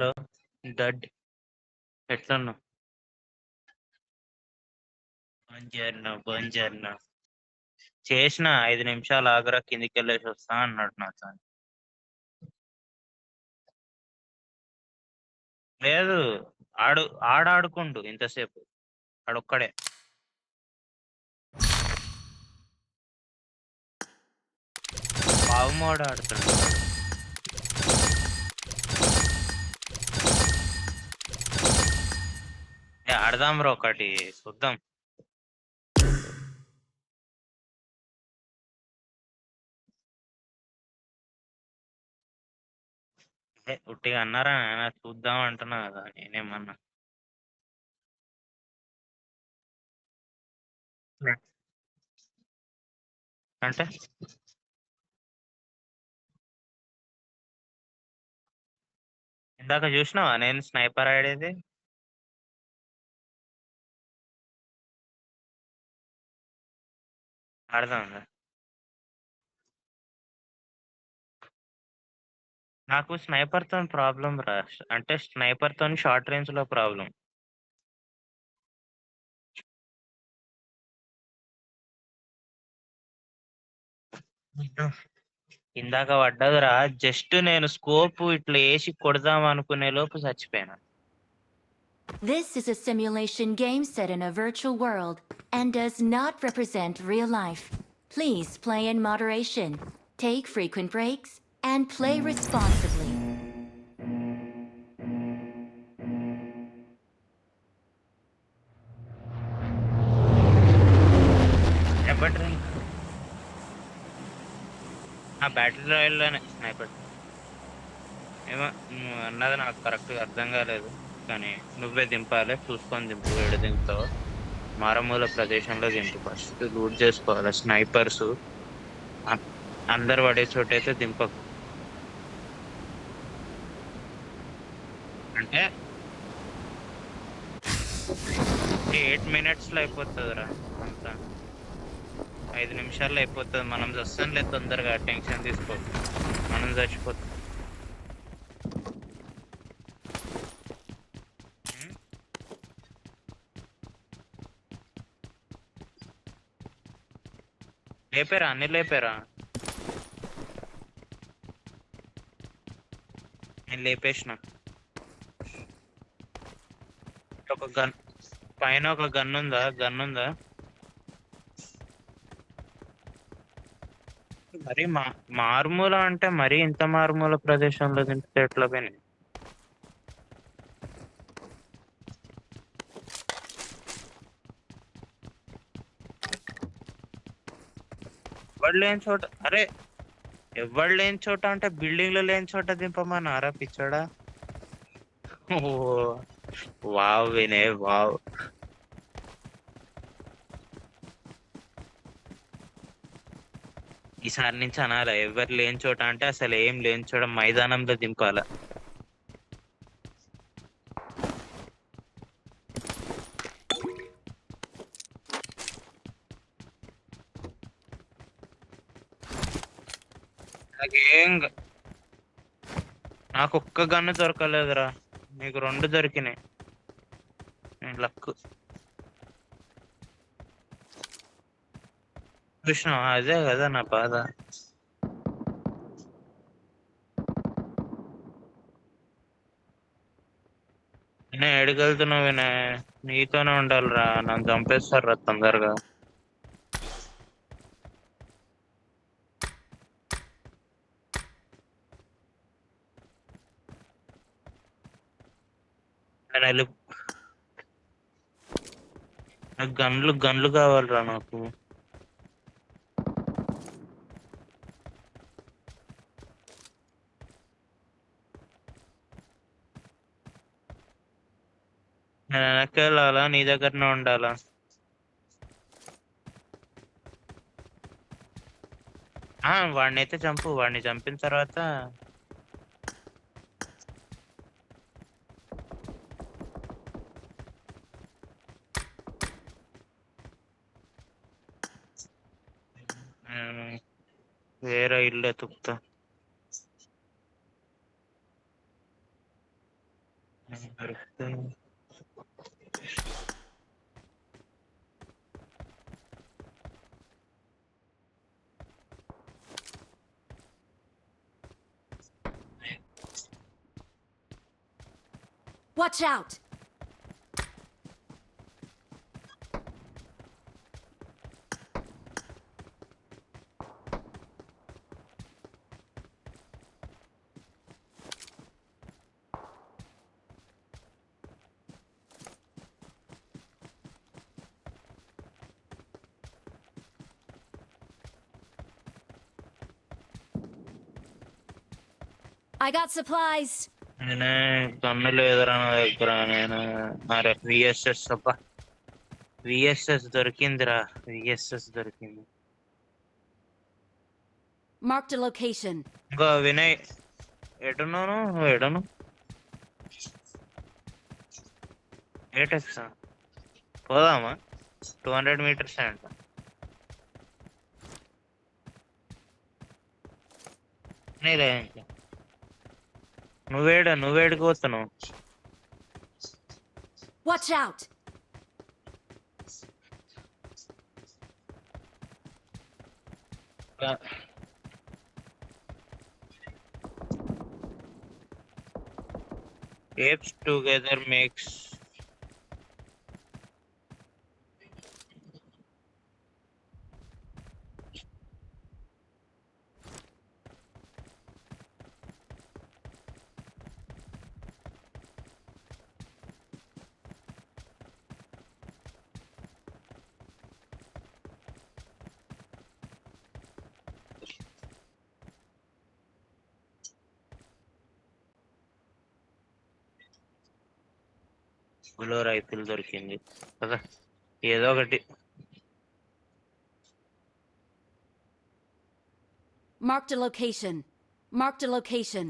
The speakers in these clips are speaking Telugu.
హలో దడ్ ఎట్లున్నావు? బంజర్నా చేసిన 5 నిమిషాలు ఆగరా కిందికి వెళ్ళేసి వస్తా అన్నాడు నాతో. లేదు, ఆడు ఆడుకుండు ఇంతసేపు, ఆడొక్కడే. బావుమోడు ఆడుతుండు వాడు. ఆడదాం రా ఒకటి, చూద్దాం. ఉట్టిగా అన్నారా నాయనా, చూద్దాం అంటున్నా కదా, నేనేమన్నా. అంటే ఇందాక చూసినావా నేను స్నైపర్ ఆడేది? ఆడదాం. నాకు స్నైపర్ తో ప్రాబ్లం రా, అంటే స్నైపర్ తో షార్ట్ రేంజ్ లో ప్రాబ్లం. ఇందాక పడ్డదిరా, జస్ట్ నేను స్కోప్ ఇట్లా వేసి కొడదాం అనుకునే లోపు చచ్చిపోయాను. This is a simulation game set in a virtual world and does not represent real life. Please play in moderation, take frequent breaks, and play responsibly. ఎప్పటి ఆ బ్యాటిల్ రాయల్ లోనే స్నైపర్. ఏమో నువ్వు అన్నది నాకు కరెక్ట్ గా అర్థం కాలేదు, కానీ నువ్వే దింపాలి, చూసుకొని దింపు. ఏడు దింపుతావు? మారుమూల ప్రదేశంలో దింపు. ఫస్ట్ లూట్ చేసుకోవాలి. స్నైపర్స్ అందరు పడే చోటైతే దింపకు. అంటే 8 minutes లో అయిపోతుందిరా అంతా. 5 నిమిషాల్లో అయిపోతుంది. మనం చస్తాంలే తొందరగా, టెన్షన్ తీసుకోవద్దు, మనం చచ్చిపోతాం. ఉం? లేపారా? అన్ని లేపారా? నేను లేపేసిన. ఒక గన్ పైన ఒక గన్ ఉందా? గన్ ఉందా? మరి మారుమూల అంటే మరీ ఇంత మారుమూల ప్రదేశంలో దింపితే ఎట్లా పోయినాయి? ఎవడు లేని చోట, అరే ఎవడు లేని చోట అంటే బిల్డింగ్ లో లేని చోట దింపమన్నారా పిచ్చోడా? ఓ వావ్ వినయ్, వావ్. ఈసారి నుంచి అనాల, ఎవరు లేని చోట అంటే అసలు ఏం లేని చోట మైదానంలో దింపాల. నాకేం నాకు ఒక్క గన్ను దొరకలేదురా, నీకు 2 దొరికినాయి. లక్. చూసినావా? అదే కదా నా బాధ. నేను ఎడగలుగుతున్నావు వినయ్, నీతోనే ఉండాలిరా, నన్ను చంపేస్తారా తొందరగా. నేను వెళ్ళి, నాకు గన్లు గన్లు కావాలిరా నాకు. నేను వెనక్కి వెళ్ళాలా, నీ దగ్గరనే ఉండాలా? వాడిని అయితే చంపు, వాడిని చంపిన తర్వాత నేను వేరే ఇల్లు ఎతుకుతా. Watch out! I got supplies. నేనే గన్ను లేదురా నా దగ్గర. నేను అరే విఎస్ఎస్ అబ్బా, విఎస్ఎస్ దొరికిందిరా, విఎస్ఎస్ దొరికింది. Marked a location. ఇంకా వినయ్ ఎటున్నాను, నువ్వు ఎడను ఏటెక్సా పోదామా? 200 మీటర్స్ అంట. నీలే ఇంకా నువ్వేడికి పోతున్నావు? Watch out! Apes together makes గులో రైతులు దొరికింది కదా, ఏదో ఒకటి. Marked a location. Marked a location.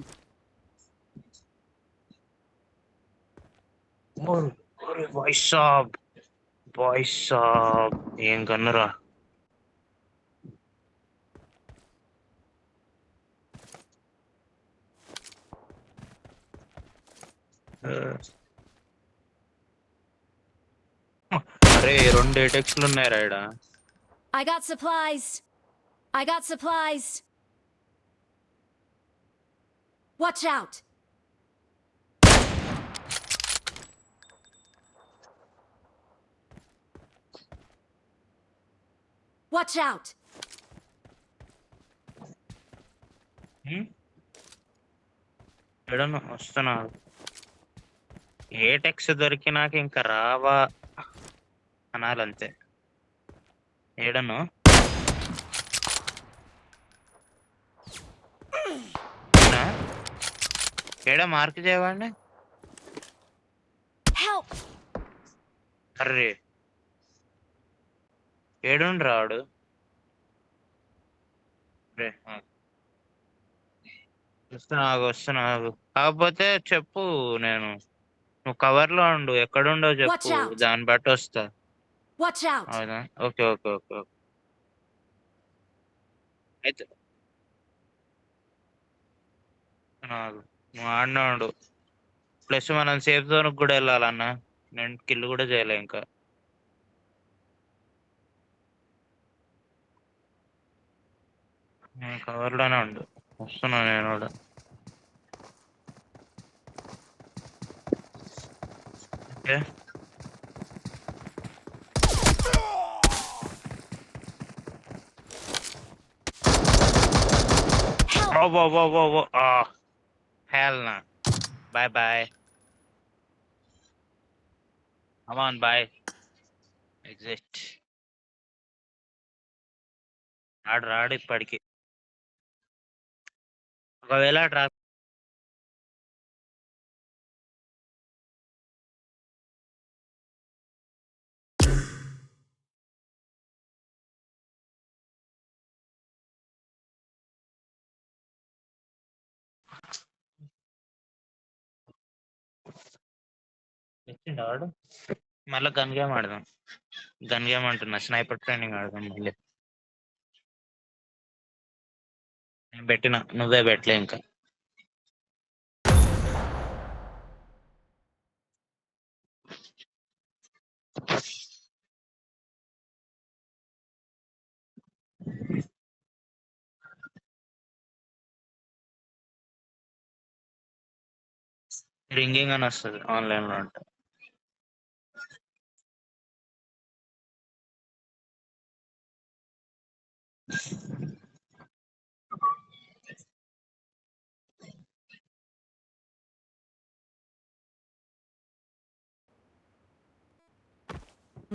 బాయ్ సాబ్ ఏం కన్నురా. అరే 2 ఏటెక్స్లు ఉన్నాయి రాయడా. I got supplies. I got supplies. Watch out! Watch out! ఎడను వస్తున్నా. ఏటెక్స్ దొరికినాక ఇంకా రావా అనాలంతే. ఏడను ఏడ మార్క్ చేయవాడిని. Help! అర్రే ఏడుండి రాడు. వస్తున్నా కాకపోతే చెప్పు, నేను నువ్వు కవర్లో ఉండు, ఎక్కడుండో Watch చెప్పు, out. దాన్ని బట్టి వస్తా. Watch out! అవునా, ఓకే ఓకే ఓకే ఓకే. అయితే నువ్వు ఆడనే ఉండు. ప్లస్ మనం సేఫ్ జోన్ కూడా వెళ్ళాలన్న, నేను కిల్ కూడా చేయలే ఇంకా. నేను కవర్లోనే ఉండు, వస్తున్నా నేను కూడా. Okay Help! hell nah. Bye bye. Come on, bye. Exit. రాడు ఇప్పటికి. ఒకవేళ డ్రాప్ వచ్చిండు వాడు. మళ్ళీ గన్ గేమ్ ఆడదాం. గన్ గేమ్ అంటున్నా, స్నైపర్ ట్రైనింగ్ ఆడదాం మళ్ళీ. నేను పెట్టినా, నువ్వే పెట్టలే ఇంకా. రింగింగ్ అని వస్తుంది ఆన్లైన్ లో అంటే.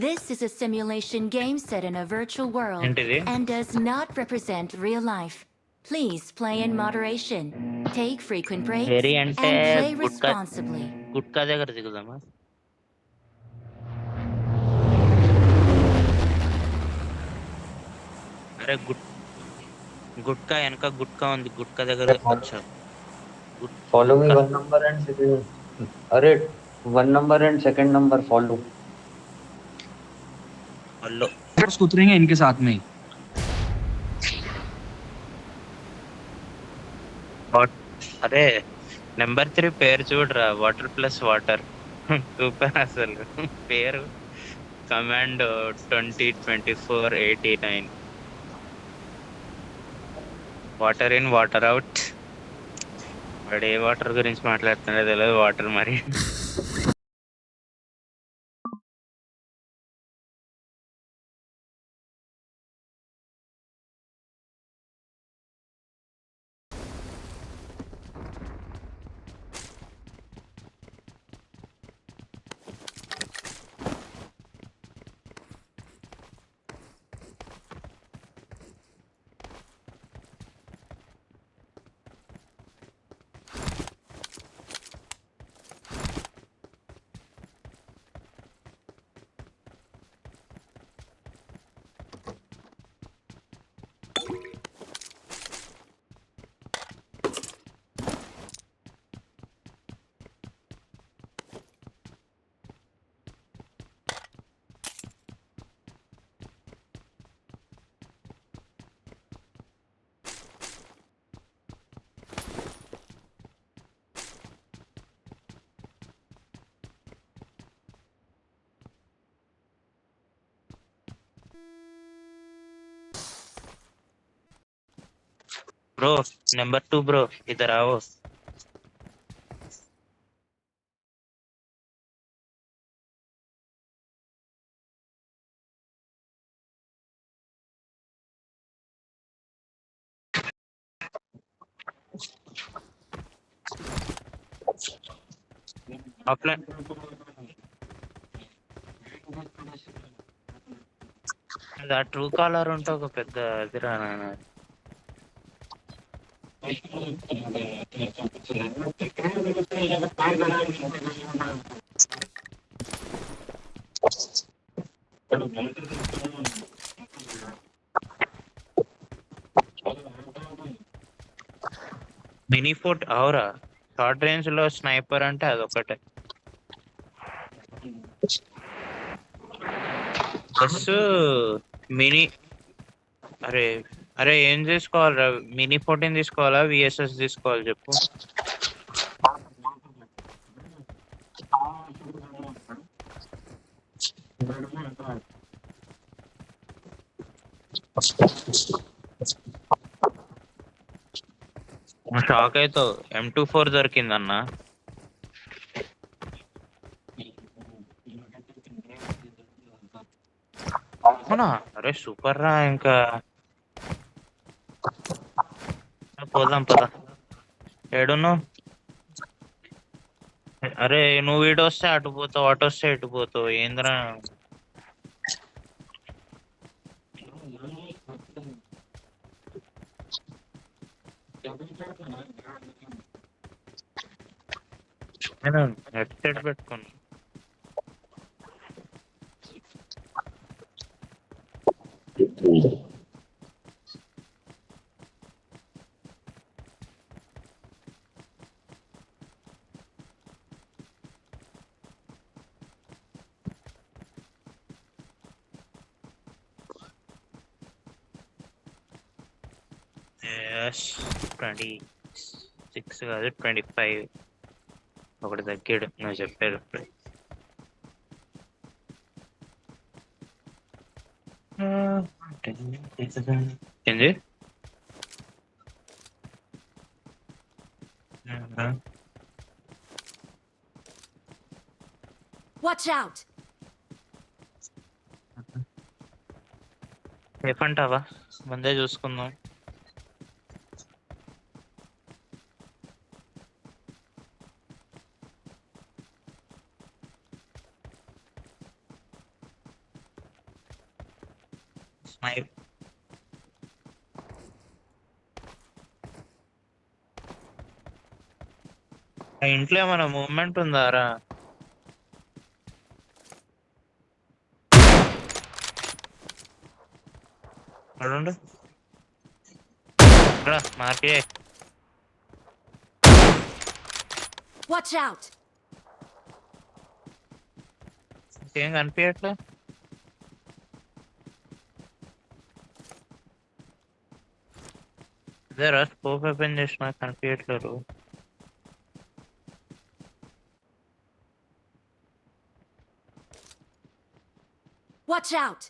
This is a simulation game set in a virtual world ఏంటిది? and does not represent real life. Please play in moderation, take frequent breaks, very అంటే and play gutka responsibly. Gutka దగ్గర దిగుదామా? అరే గుట్కా వెనక గుట్కా ఉంది, గుట్కా దగ్గర వచ్చా. Follow me gutka one number and second. Array, one number and second number follow. వాళ్ళు बस उतरेंगे इनके साथ में ही। అరే నెంబర్ 3 పేరు చూడరా, వాటర్ ప్లస్ వాటర్. సూపర్ అసలు పేరు. Command 202489. Water in water out. వాడు ఏ వాటర్ గురించి మాట్లాడుతున్నాడో తెలియదు, వాటర్ మరి. బ్రో నెంబర్ 2 బ్రో ఇద్దరు ఆవో. ఆఫ్లైన్ అది ఆ ట్రూ కాలర్ ఉంటే ఒక పెద్ద ఎదురా నాన్న. మినీ ఫోర్ట్ అవరా, షార్ట్ రేంజ్ లో స్నైపర్ అంటే అదొకటే. Bus mini. అరే అరే ఏం తీసుకోవాలరా, మినీ 14 తీసుకోవాలా విఎస్ఎస్ తీసుకోవాలి చెప్పు. షాక్ అవుతావు, M24 దొరికిందన్న. అవునా, అరే సూపర్ రా. ఇంకా పోదాం పద. ఏడున్నావు? అరే నువ్వు ఇటు వస్తే అటు పోతావు, అటు వస్తే ఇటు పోతావు, ఏంద్రా? నేను హెడ్సెట్ పెట్టుకున్నా. Yes, 26 కాదు 25. ఒకటి తగ్గాడు నువ్వు చెప్పారు. ఏంది? Watch out! సేఫ్ అంటావా? ముందే చూసుకుందాం. స్నైప్ ఆ ఇంట్లో ఏమైనా మూవ్మెంట్ ఉందారా? అడుండు ఇక్కడ మార్కే. Watch out! ఇంకేం కనిపించట్లే. అదేరా స్కోప్ ఓపెన్ చేసిన కనిపించట్లేరు. Watch out!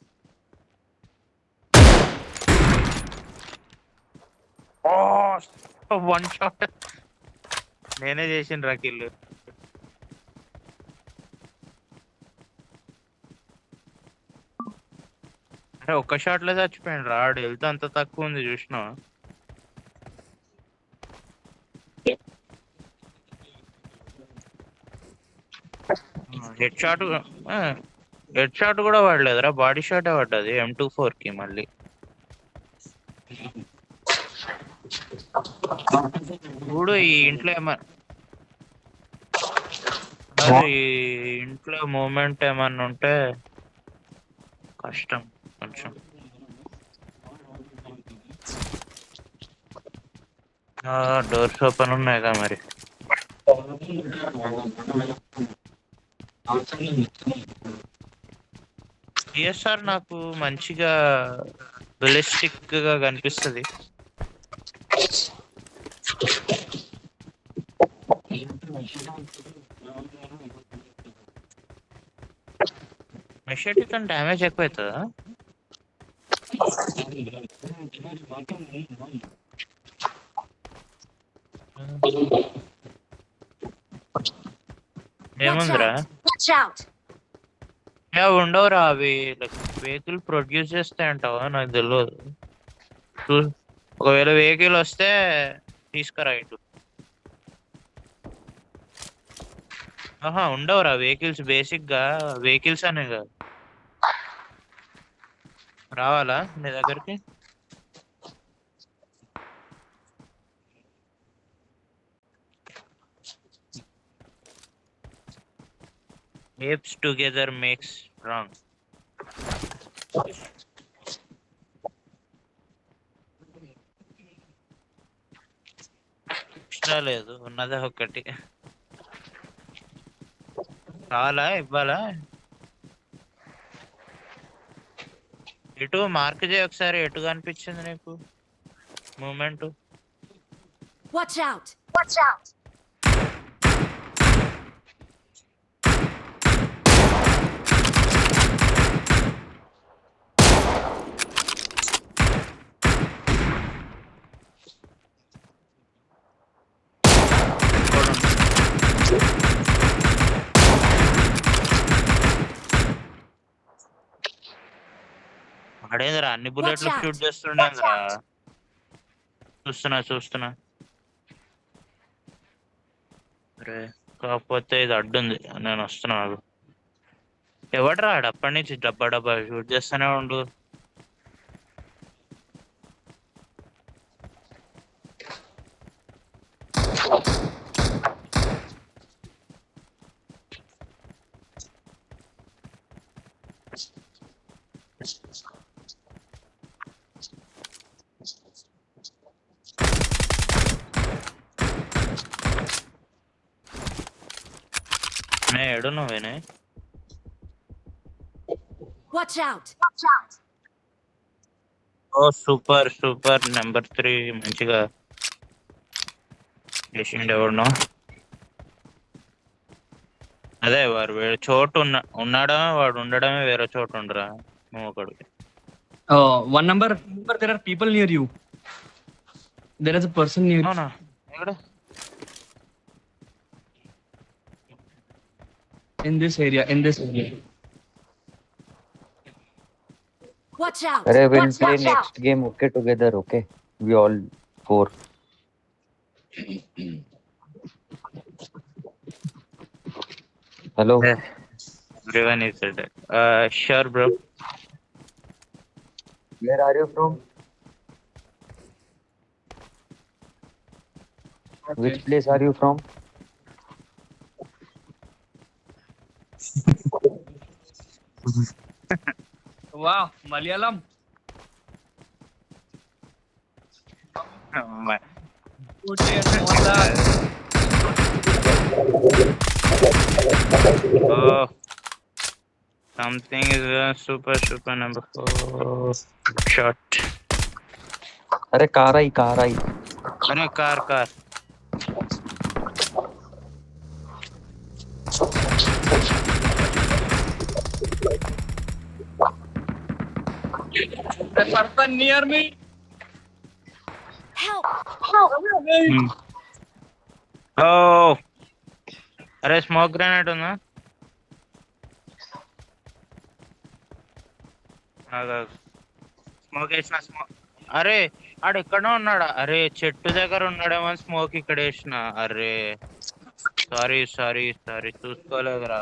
వన్ షాట్ నేనే చేసిన కిల్. అంటే ఒక్క షాట్ లో చచ్చిపోయాడు రాడు. హెల్త్ అంత తక్కువ ఉంది చూసినా. హెడ్ షాట్ కూడా పడలేదురా, బాడీ షాటే పడ్డది M24 కి. మళ్ళీ చూడు ఈ ఇంట్లో ఈ ఇంట్లో మూమెంట్ ఏమన్నా ఉంటే కష్టం కొంచెం. డోర్స్ ఓపెన్ ఉన్నాయిగా మరి. పిఎస్ఆర్ నాకు మంచిగా రియలిస్టిక్ గా కనిపిస్తుంది. మెషిన్ కన్నా డ్యామేజ్ ఎక్కువ అవుతుందా? ఏముందిరా? ఉండవురా అవి. వెహికల్ ప్రొడ్యూస్ చేస్తాయంటావా? నాకు తెలియదు. ఒకవేళ వెహికల్ వస్తే తీసుకురా ఇటు. ఉండవురా వెహికల్స్. బేసిక్ గా వెహికల్స్ అనే కాదు. రావాలా నీ దగ్గరికి? apes together makes strong. Extra లేదు, ఉన్నదే ఒకటి. కావాలా? ఇవ్వాలా? ఎటు మార్క్ చేయ ఒకసారి. ఎటు కనిపించింది నీకు moment? Watch out! Watch out! అడేంద్రా అన్ని బుల్లెట్లు షూట్ చేస్తుండేంద్రా. చూస్తున్నా. అరే కాకపోతే ఇది అడ్డుంది. నేను వస్తున్నా. ఎవడరా ఆడు అప్పటి నుంచి డబ్బా షూట్ చేస్తూనే ఉండు. ఏడు నువ్వేనే. Watch out! ఓ సూపర్ నెంబర్ 3 మంచిగా చేసిండు. ఎవడనో అదే వాడు వేరే చోటు ఉన్నాడా? వాడు ఉండడమే వేరే చోటు ఉండరా నువ్వు ఒకడికి. One number, there are people near you. There is a person near. అవునా? ఎక్కడ? In this area. In this area. Watch out! Arey, we'll Watch play out! next game, okay, together, okay? We all four. Hello? Yeah, everyone is dead. Sure, bro. Where are you from? Which Okay. place are you from? Wow, Malayalam. My- Okay, Mohanlal. oh, something is super number 4 shot. Arey, car आई. अरे car The person near me. Help! ఓ అరే స్మోక్ గ్రానైట్ ఉందా స్మోక్ వేసిన అరే ఆడు ఎక్కడో ఉన్నాడా అరే చెట్టు దగ్గర ఉన్నాడేమో స్మోక్ ఇక్కడ వేసిన అరే సారీ చూసుకోలేదురా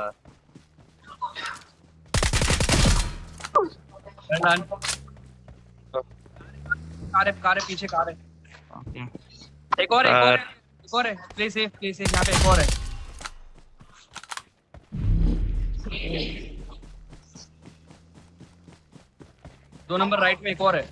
कार है पीछे कार है एक और है प्ले सेफ यहाँ पे एक और है 2 नंबर राइट में एक और है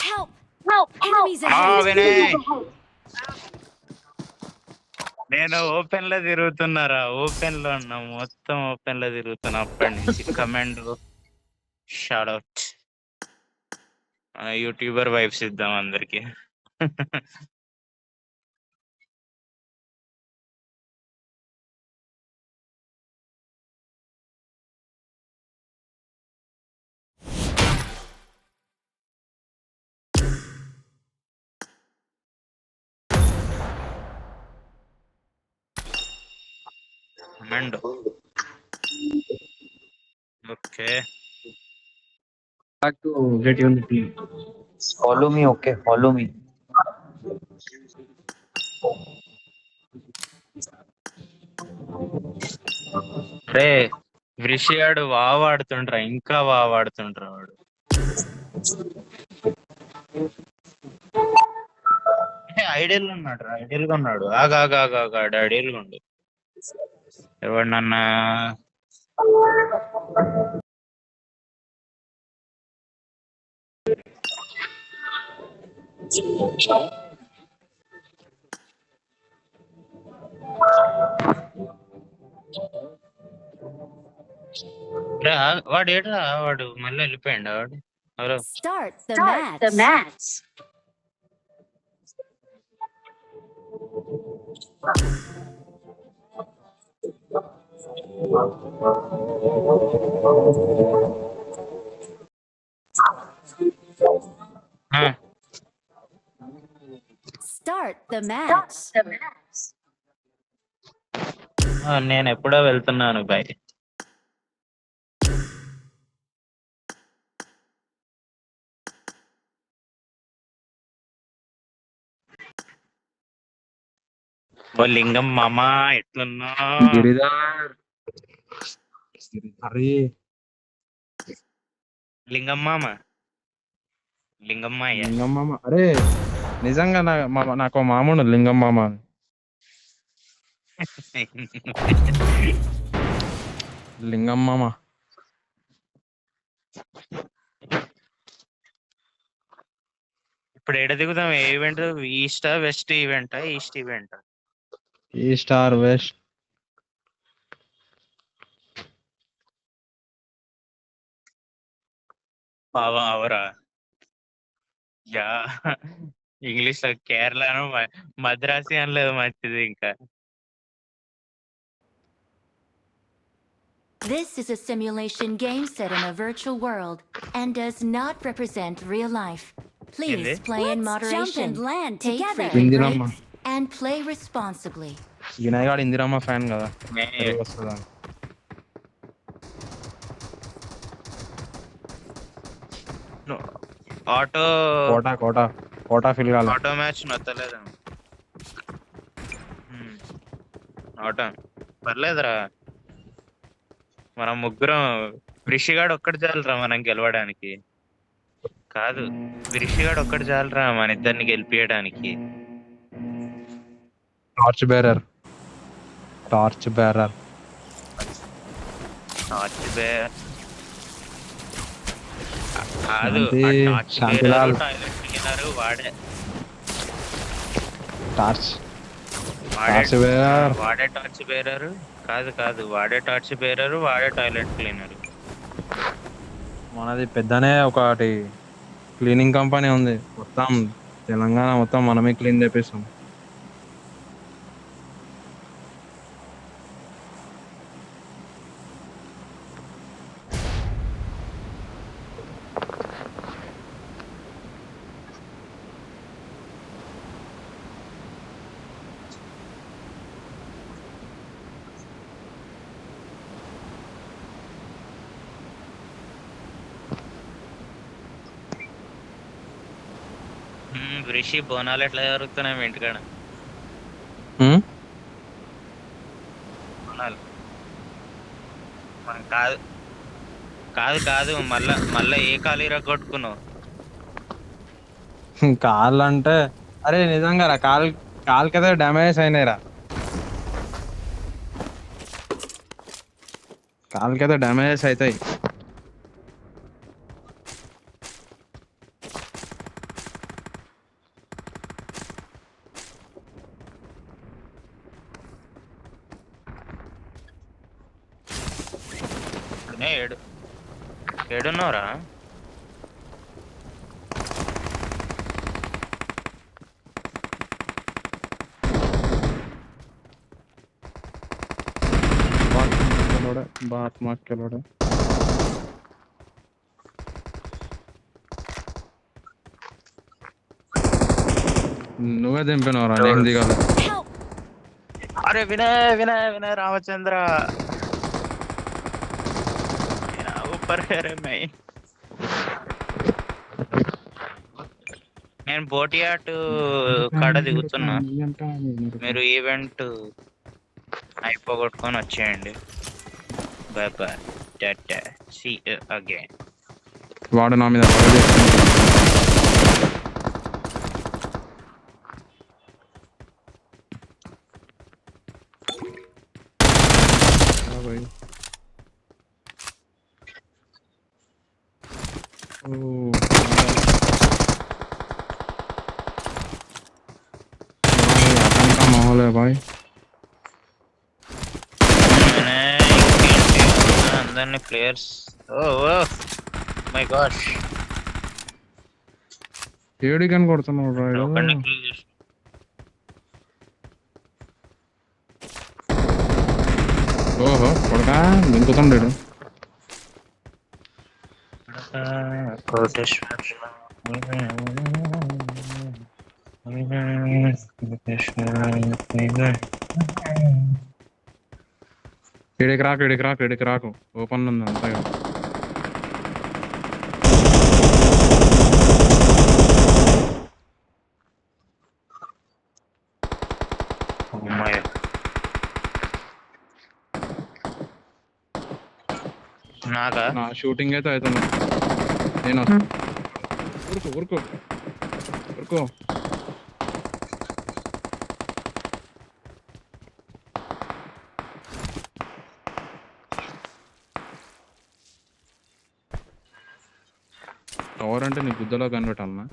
Help! Enemies Vinay ahead! నేను ఓపెన్ లో తిరుగుతున్నారా ఓపెన్ లో ఉన్నా మొత్తం ఓపెన్ లో తిరుగుతున్నా అప్పటి నుంచి commend shot out YouTuber vibes ఇద్దాం అందరికి commend okay back to get you in the team Follow me, okay? Follow me. రే విషయాడు వాడుతుండ్రా ఇంకా వాడుతుండ్రా వాడు ఐడియల్ ఉన్నాడు రా ఐడియల్ గా ఉన్నాడు ఆగాడు ఐడియల్ గా ఉండు ఎవడన్నా వాడు ఏడ్రా వాడు మళ్ళీ వెళ్ళిపోయాడు వాడు ఎవరో Start the match. Start the match. నేను ఎప్పుడో వెళ్తున్నాను బాయ్ ఓ లింగం మామా ఎట్లున్నా గిరిధర్ అరే లింగం మామ లింగమ్మ అయ్యా లింగం మామ అరే నిజంగా నాకు మామూడు లింగం మామ అని. లింగం మామ ఇప్పుడు ఎడ దిగుదాం ఏ event east west event east event east or west అవరా యా ఇంగ్లీష్ లో కేరళను మద్రాసి అనలేదు మంచిది ఇంకా. This is a simulation game set in a virtual world and does not represent real life. Please Hindi? play in Let's moderation. jump and land Take together. frequent Indirama. breaks and play responsibly. Vinay గాడు ఇందిరమ్మ ఫ్యాన్ కదా, మే- తెలుగు వస్తుందా? Auto quota quota quota fill కాలే. ఆటో మ్యాచ్ నచ్చలేదు. ఆటో పర్లేదురా, మనం ముగ్గురం రిషిగాడు ఒక్కటి చాలరా మనం గెలవడానికి. కాదు, రిషిగాడు ఒక్కటి చాలరా మన ఇద్దరిని గెలిపియడానికి. Torch bearer, torch bearer. Torch bear కాదు, శాంతి, ఆ torch Shantilal. Bearer, toilet cleaner వాడే టార్చ్ వాడే టార్చ్ బేరర్. వాడే టార్చ్ బేరరు. కాదు కాదు, వాడే టార్చ్ బేరరు, వాడే టాయిలెట్ క్లీనరు. మనది పెద్దనే ఒకటి క్లీనింగ్ కంపెనీ ఉంది, మొత్తం తెలంగాణ మొత్తం మనమే క్లీన్ చేపిస్తాం. రిషి బోనాలు ఎట్లా జరుగుతున్నాయి మీ ఇంటికాడ? హ్మ్? బోనాలు మనం కాదు కాదు కాదు, మళ్ళా ఏ కాలు ఇరగొట్టుకున్నావు? కాళ్ళు అంటే అరే నిజంగా రా, కాలుకైతే డ్యామేజ్ అయినాయిరా, కాలుకైతే డ్యామేజెస్ అవుతాయి. ఏడున్నావురా? బాత్ మాకెలోడే నువ్వే దింపినవరా, నేను దిగాలి. Help! అరే వినయ్ వినయ్ వినయ్ రామచంద్ర, ऊपर है रे मैं. నేను బోటియాట్ కాడ దిగుతున్నా, మీరు ఈవెంట్ అయిపోగొట్టుకొని వచ్చేయండి. Bye bye, tata, see you again. వాడు నా మీద పగ చేస్తున్నాడు. ఓ, का माहौल है भाई. అందరినీ ప్లేయర్స్, ఓ మై గాష్, ఏడి గన్ కొడుతున్నావు రాయుడు. ఒకరిని కిల్ చేసి ఓహో కొడకా దింకుతుండడు. ఇడికి రాకు ఓపెన్ ఉంది అంతగా. నాగా నా షూటింగ్ అయితే అవుతుంది. నేను ఊరుకో టవర్ అంటే నీ గుద్దలో కనిపెట్టాలన్నా.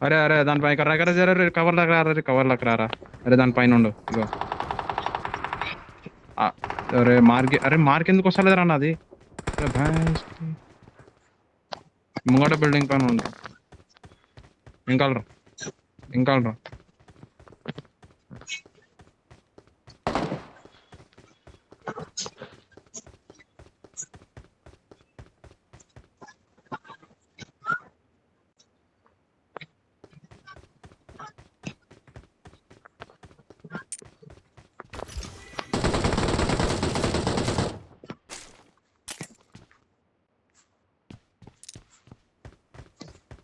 అరే అరే దానిపై కర్రా కర్రా జర కవర్ లక్ రారా కవర్ లక్ రారా. అరే దానిపైన ఉండు ఇగో. ఆ, అరే మార్క్ ఎందుకు వస్తలేదురా అన్నది. అరే భైన్స్ ముంగట బిల్డింగ్ పైన ఉండు. ఇంకాలరా ఇంకాలరా.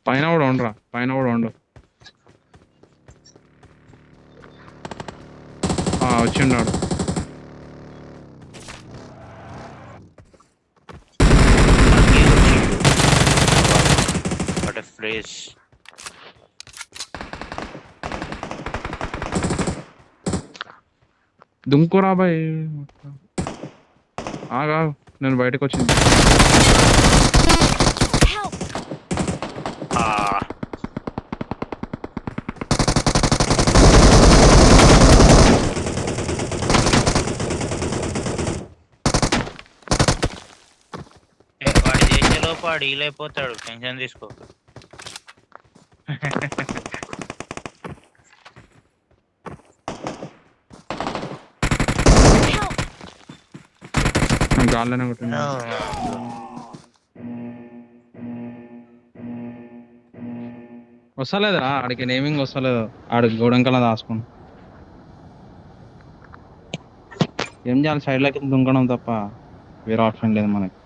పైన కూడా ఉండరా పైన కూడా ఉండు. వచ్చిండాడు. What a phrase. దుంకురా బాయ్. ఆగా నేను బయటకు వచ్చింది. Help! వాడు చేసేలోపు వాడు ఈలైపోతాడు, టెన్షన్ తీసుకో. Help! గాల్లోనే కొట్టింది. వస్తలేదురా ఆడికి నేమింగ్ వస్తలేదు. ఆడు గోడంకలా దాచుకోండి. ఏం చేయాలి సైడ్లకి దుంకడం తప్ప వేరే ఆప్షన్ లేదు మనకి.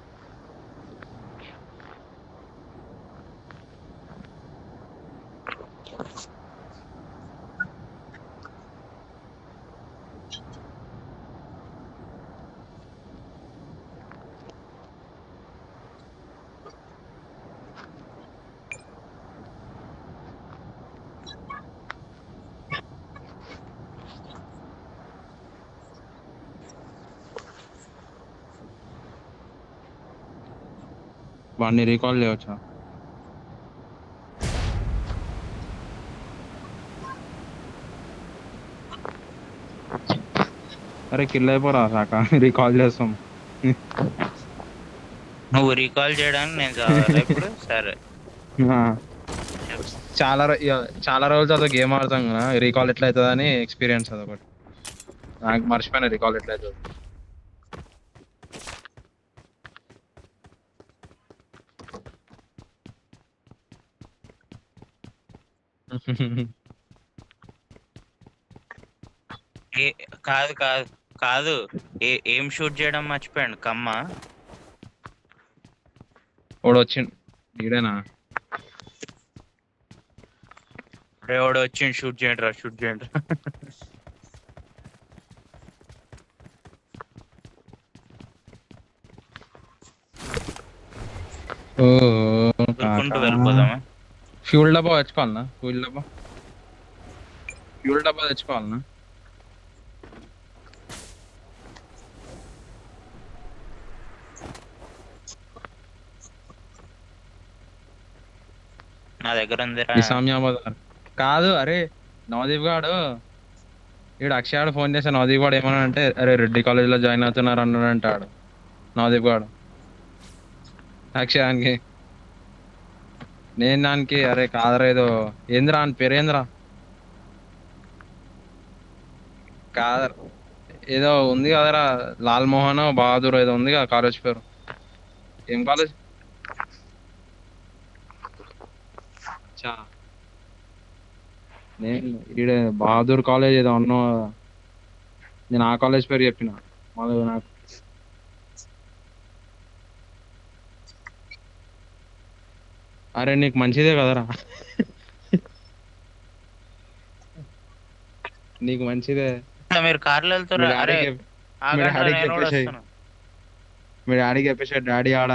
వాడిని రీకాల్ చేయవచ్చా? అరే కిల్ అయిపోరా శాఖ రీకాల్ చేస్తాం. నువ్వు రీకాల్ చేయడానికి నేను చదవాలి ఇప్పుడు. సరే ఆ, చాలా రోజులు అదో గేమ్ ఆడతాం కదా, రీకాల్ ఎట్లా అవుతుంది అని ఎక్స్పీరియన్స్ అదొకటి. నాకు మర్చిపోయినా రీకాల్ ఎట్లా అవుతుంది. ఏ కాదు కాదు కాదు, ఏం షూట్ చేయడం మర్చిపోయాడు కమ్మ. వాడు వచ్చిండు ఈడేనా? ఎవడు వచ్చిండు, షూట్ చేయండి రా, షూట్ చేయండి రా. వెళ్ళిపోదామా? ఫ్యూల్ డబ్బా తెచ్చుకోవాలనా? ఫ్యూల్ డబ్బా తెచ్చుకోవాలనా? నా దగ్గర ఉంది. నిజామాబాద్ కాదు. అరే నవదీప్ గాడు ఈడు అక్షయ్ గాడు ఫోన్ చేస్తే నవదీప్ గాడు ఏమన్నా అంటే, అరే రెడ్డి కాలేజ్ లో జాయిన్ అవుతున్నారు అన్నాడు అంటాడు నవదీప్ గాడు అక్షయానికి. నేను దానికి అరే కాదరా ఏదో ఏంద్రా అని పేరేంద్రా కాదరా ఏదో ఉంది కదరా, లాల్ మోహన్ బహాదూర్ ఏదో ఉంది కదా కాలేజ్ పేరు. ఏం కాలేజ్? నేను ఈడ బహాదూర్ కాలేజ్ ఏదో అన్నా. నేను ఆ కాలేజ్ పేరు చెప్పిన మళ్ళీ నాకు. అరే నీకు మంచిదే కదరా, నీకు మంచిదే. మీరు కార్లో వెళ్తారా? అరే మీ డాడీకి చెప్పేసి డాడీ ఆడ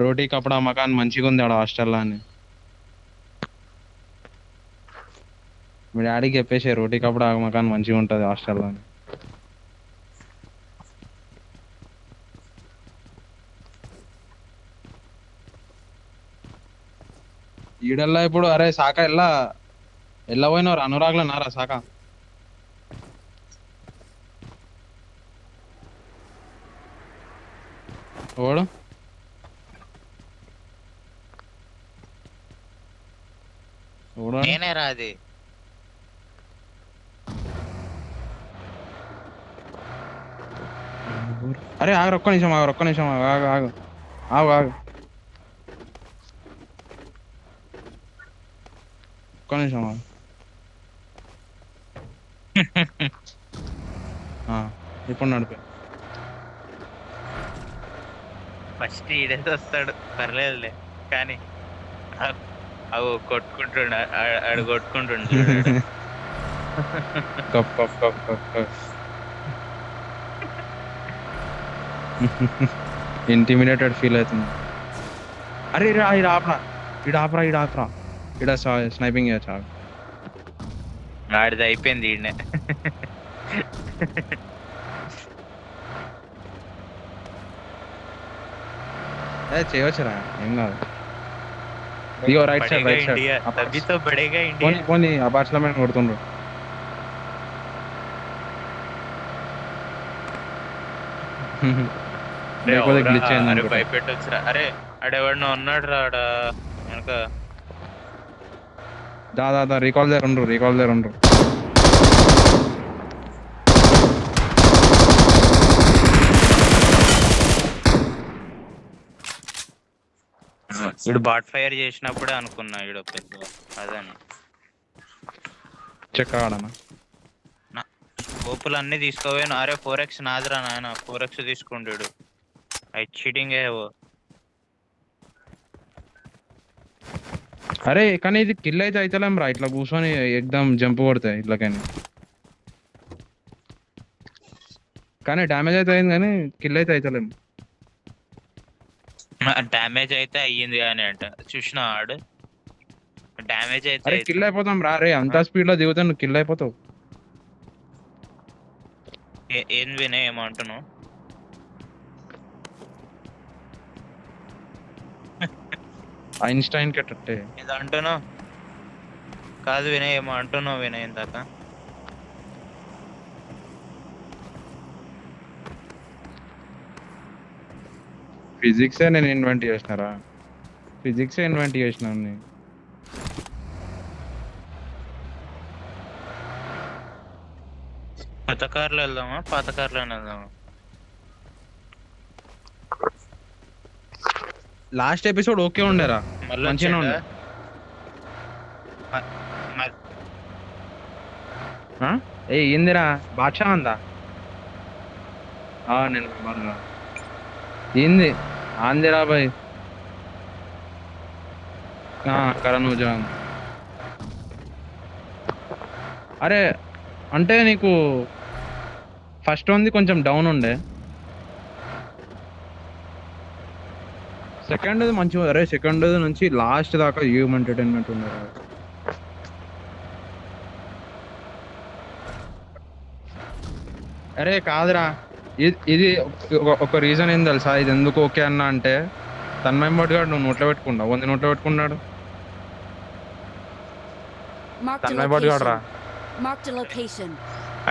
రోటీ కపడా మకాన్ మంచిగా ఉంది ఆడ హాస్టల్లో అని. మీ డాడీకి చెప్పేసి రోటీ కపడా మకాన్ మంచిగా ఉంటుంది హాస్టల్లో అని. ఈడల్లా ఇప్పుడు అరే శాఖ ఎల్లా పోయినవారు అనురాగ్లో నారా శాఖ ఓడు ఓడు నేనే రా అది. అరే ఆగు ఒక్క నిమిషం ఆగు ఒక్క నిమిషం ఆగు ఆగు ఆగు ఆగు ఆగు ఒక్క నిమిషం ఆగు ఇప్పుడు నడిపే ఫస్ట్ ఈడేదో వస్తాడు పర్లేదులే, కానీ అవు కొట్టుకుంటుండ ఆడు కొట్టుకుంటుండు చూడు. Cup cup cup cup cup intimidated feel అవుతుంది. అరే ఈడ ఆపరా ఈడ ఆపరా ఈడ ఆపరా ఈడ స్నైపింగ్ చేయొచ్చు. ఆడిది అయిపోయింది ఈడనే. చేయవచ్చురా ఏం కాదు. ఇగో right side right side India తभी तो बढ़ेगा इंडिया. పోనీ పోనీ అపార్ట్మెంట్ కొడుతుండ్రు. లేకపోతే గ్లిచ్ అయింది అరే అనుకుంటా. భయపెట్టొచ్చురా. అరే ఆడెవడనో ఉన్నాడు రా ఆడ వెనక. దా రీకాల్ దగ్గర ఉండ్రు. వీడు బాట్ ఫైర్ చేసినప్పుడే అనుకున్నా వీడు పెద్ద అదని. చెక్ ఆడనా కోపులు అన్ని తీసుకోపోయాను. అరే 4x నాదిరా నాయన, 4x తీసుకుంటాడు. అది చీటింగ్ ఏవో. అరే కానీ ఇది కిల్ అయితే అయితలేం రా, ఇట్లా కూర్చొని ఎగ్దమ్ జంప్ కొడతాయి ఇట్లకని. కానీ డ్యామేజ్ అయితే అయింది కానీ కిల్ అయితే అయితలేం. డ్యామేజ్ అయితే అయ్యింది కానీ అంట చూసిన ఆడు డ్యామేజ్ అయితే అరే కిల్ అయిపోతాం రా. అరే అంత స్పీడ్ లో దిగుతా నువ్వు కిల్ అయిపోతావు. ఏం వినయ్ ఏమంటున్నావు? ఐన్స్టైన్ కట్టే ఇది అంటున్నావు కాదు వినయ్, ఏమో అంటున్నావు వినయ్ ఇందాక. ఫిజిక్సే నేను ఇన్వెంట్ చేసినారా, ఫిజిక్సే ఇన్వెంట్ చేసినాను నేను. కొత్త కార్లో వెళ్దామా పాత కార్లోనే వెళ్దామా? లాస్ట్ ఎపిసోడ్ ఓకే ఉండేరా, మళ్ళీ మంచిగానే ఉండే. ఏ ఏందిరా బాద్షా అందా నేను బాగా ఏంది ఆందిరా బాయ్ కరణ్ జాన్. అరే అంటే నీకు ఫస్ట్ ఉంది కొంచెం డౌన్ ఉండే, సెకండ్ మంచిగా. అరే సెకండ్ నుంచి లాస్ట్ దాకా ఏం ఎంటర్టైన్మెంట్ ఉండే. అరే కాదురా, ఇది ఒక రీజన్ ఏం తెలుసా ఇది ఎందుకు ఓకే అన్నా అంటే, తన్మయం గారు నువ్వు నోట్లో పెట్టుకున్నావు, వంద నోట్లో పెట్టుకున్నాడు. తన్మయ గారు రా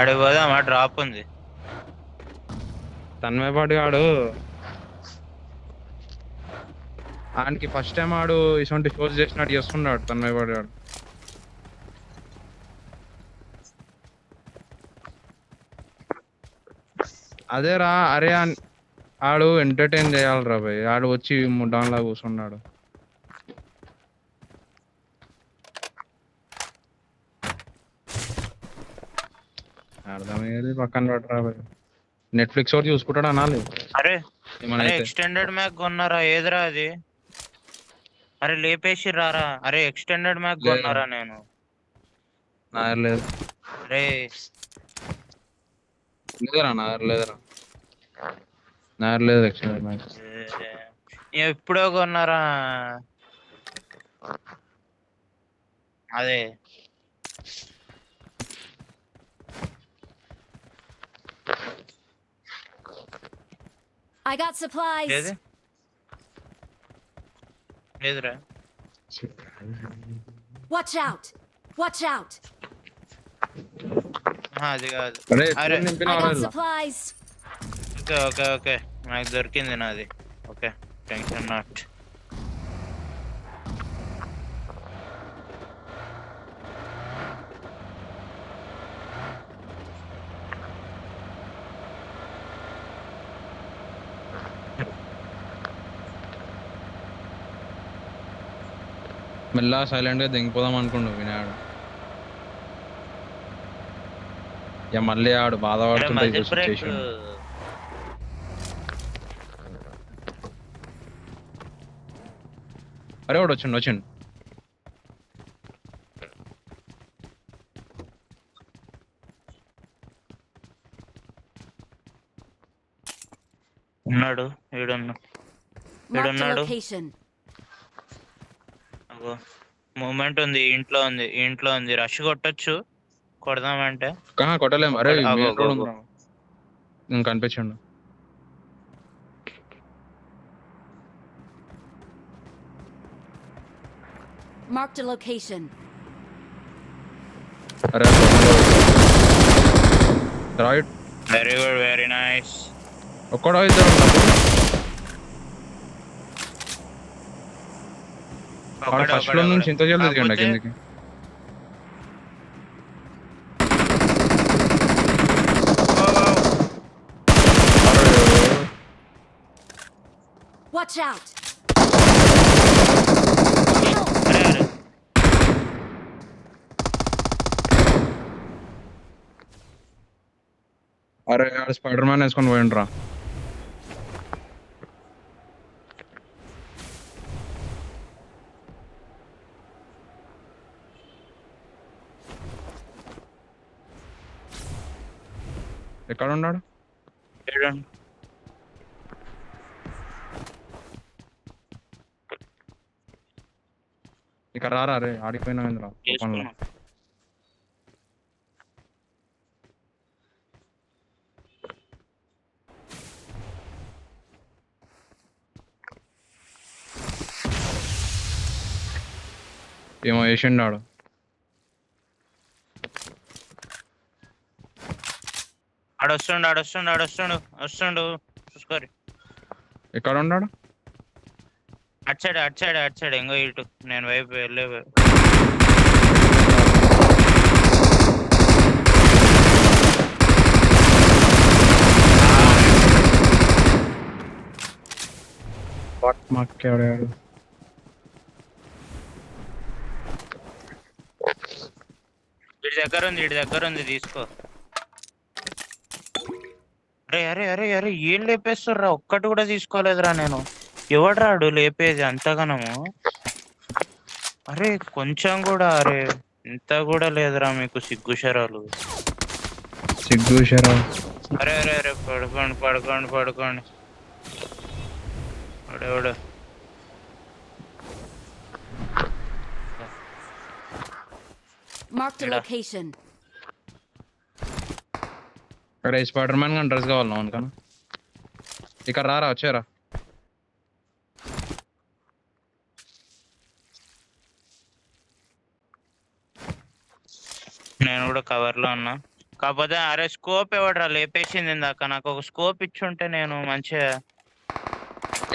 అడిగి పోదామా, డ్రాప్ ఉంది. తన్మయ గాడు ఆయనకి ఫస్ట్ టైం ఆడు ఇటువంటి షోస్ చేసినట్టు చేస్తున్నాడు తన్మయ గాడు. అదేరా అరే ఆడు ఎంటర్టైన్ చేయాలిరా భయ్, ఆడు వచ్చి ముడ్డాన్లా కూర్చున్నాడు. అర్థమయ్యేది పక్కన పడరా భయ్, నెట్ఫ్లిక్స్ ఒకటి చూసుకుంటాడు అనాలి. అరే ఎక్స్టెండెడ్ మ్యాక్ కొన్నారా? ఏదిరా అది? అరే లేపేసి రారా. అరే ఎక్స్టెండెడ్ మ్యాక్ కొన్నారా? నేను లేదు అరే లేదురా నార్ లేదు ఎక్స్టెండెడ్ మ్యాక్. ఎప్పుడో కొన్నారా అదే. I got supplies. ఏది? లేదురా. Watch out! Watch out! అది కాదు. అరే అరే ఫోన్ నింపిన I got వాళ్ళ supplies! ఓకే ఓకే ఓకే, నాకు దొరికింది నాది. Okay, tension not. మెల్లగా సైలెంట్ గా దిగిపోదాం అనుకుండు వినాడు. ఇక మళ్ళీ ఆడు బాధపడుతుంటే మధ్య బ్రేక్. సిచ్యువేషన్. అరే వాడు వచ్చిండు. ఉన్నాడు ఈడున్నా. Marked a ఈడున్నాడు. location. మూమెంట్ ఉంది, ఇంట్లో ఉంది. రష్ కొట్టొచ్చు, కొడదామంటే. కొట్టలేము. అరే ఆగు, main ఆగు, road ఆగు. ఉందిరా. ఇంకా కనిపించండు. Marked a location. అరే right. Very good, very nice. ఒక్కడో ఇద్దరు ఉన్నారు. ఫస్ట్ లో నుంచి ఇంత జల్దీ దిగండి కిందకి. Watch out! అరే స్పైడర్ మ్యాన్ వేసుకొని పోయిండ్రా. ఎక్కడ ఉన్నాడు? ఇక్కడ రారా రే, ఆడిపోయినా పనులు. ఏమో వేసిండాడు. వస్తుండు చూసుకోరి. ఎక్కడ ఉన్నాడు? అటు సైడ్ ఇంకో ఇటు నేను వైపు వెళ్ళే. మాట్లాడాడు. ఇటు దగ్గర ఉంది తీసుకో. అరే ఏం లేపేస్తుర్రా, ఒక్కటి కూడా తీసుకోలేదురా నేను. ఎవడ్రాడు లేపేది అంతగానము? అరే కొంచెం కూడా, అరే ఇంత కూడా లేదురా మీకు సిగ్గుశరాలు. అరే పడుకోండి. ఎవడు Marked a location. అరే స్పైడర్ మ్యాన్ కానీ డ్రెస్ కావాలి అవును కానీ. ఇక్కడ రారా, వచ్చారా? నేను కూడా కవర్ లో ఉన్నా. కాకపోతే అరే స్కోప్ ఎవడరా లేపేసింది ఇందాక. నాకు ఒక స్కోప్ ఇచ్చుంటే నేను మంచిగా.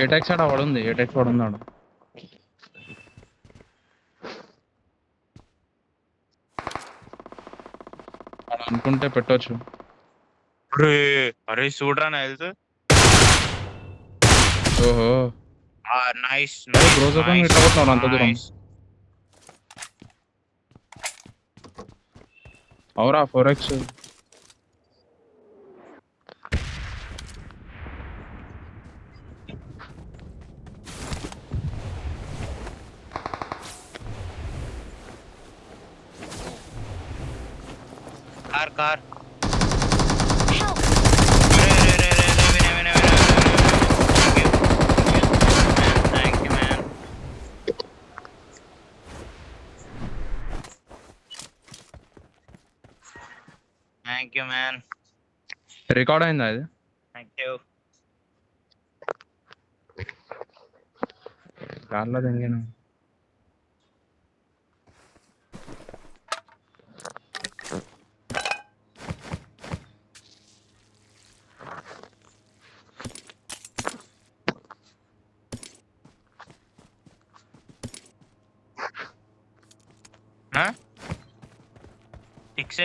ఏటెక్స్ ఆడ వాడు ఉన్నాడు. అలా అనుకుంటే పెట్టొచ్చు. అరే చూడరా నా హెల్త్. ఓహో నైస్. అంత దూరం అవురా 4x. Car Help! Thank you man. Record అయిందా ఇది? Thank you. కార్లో దిగాను.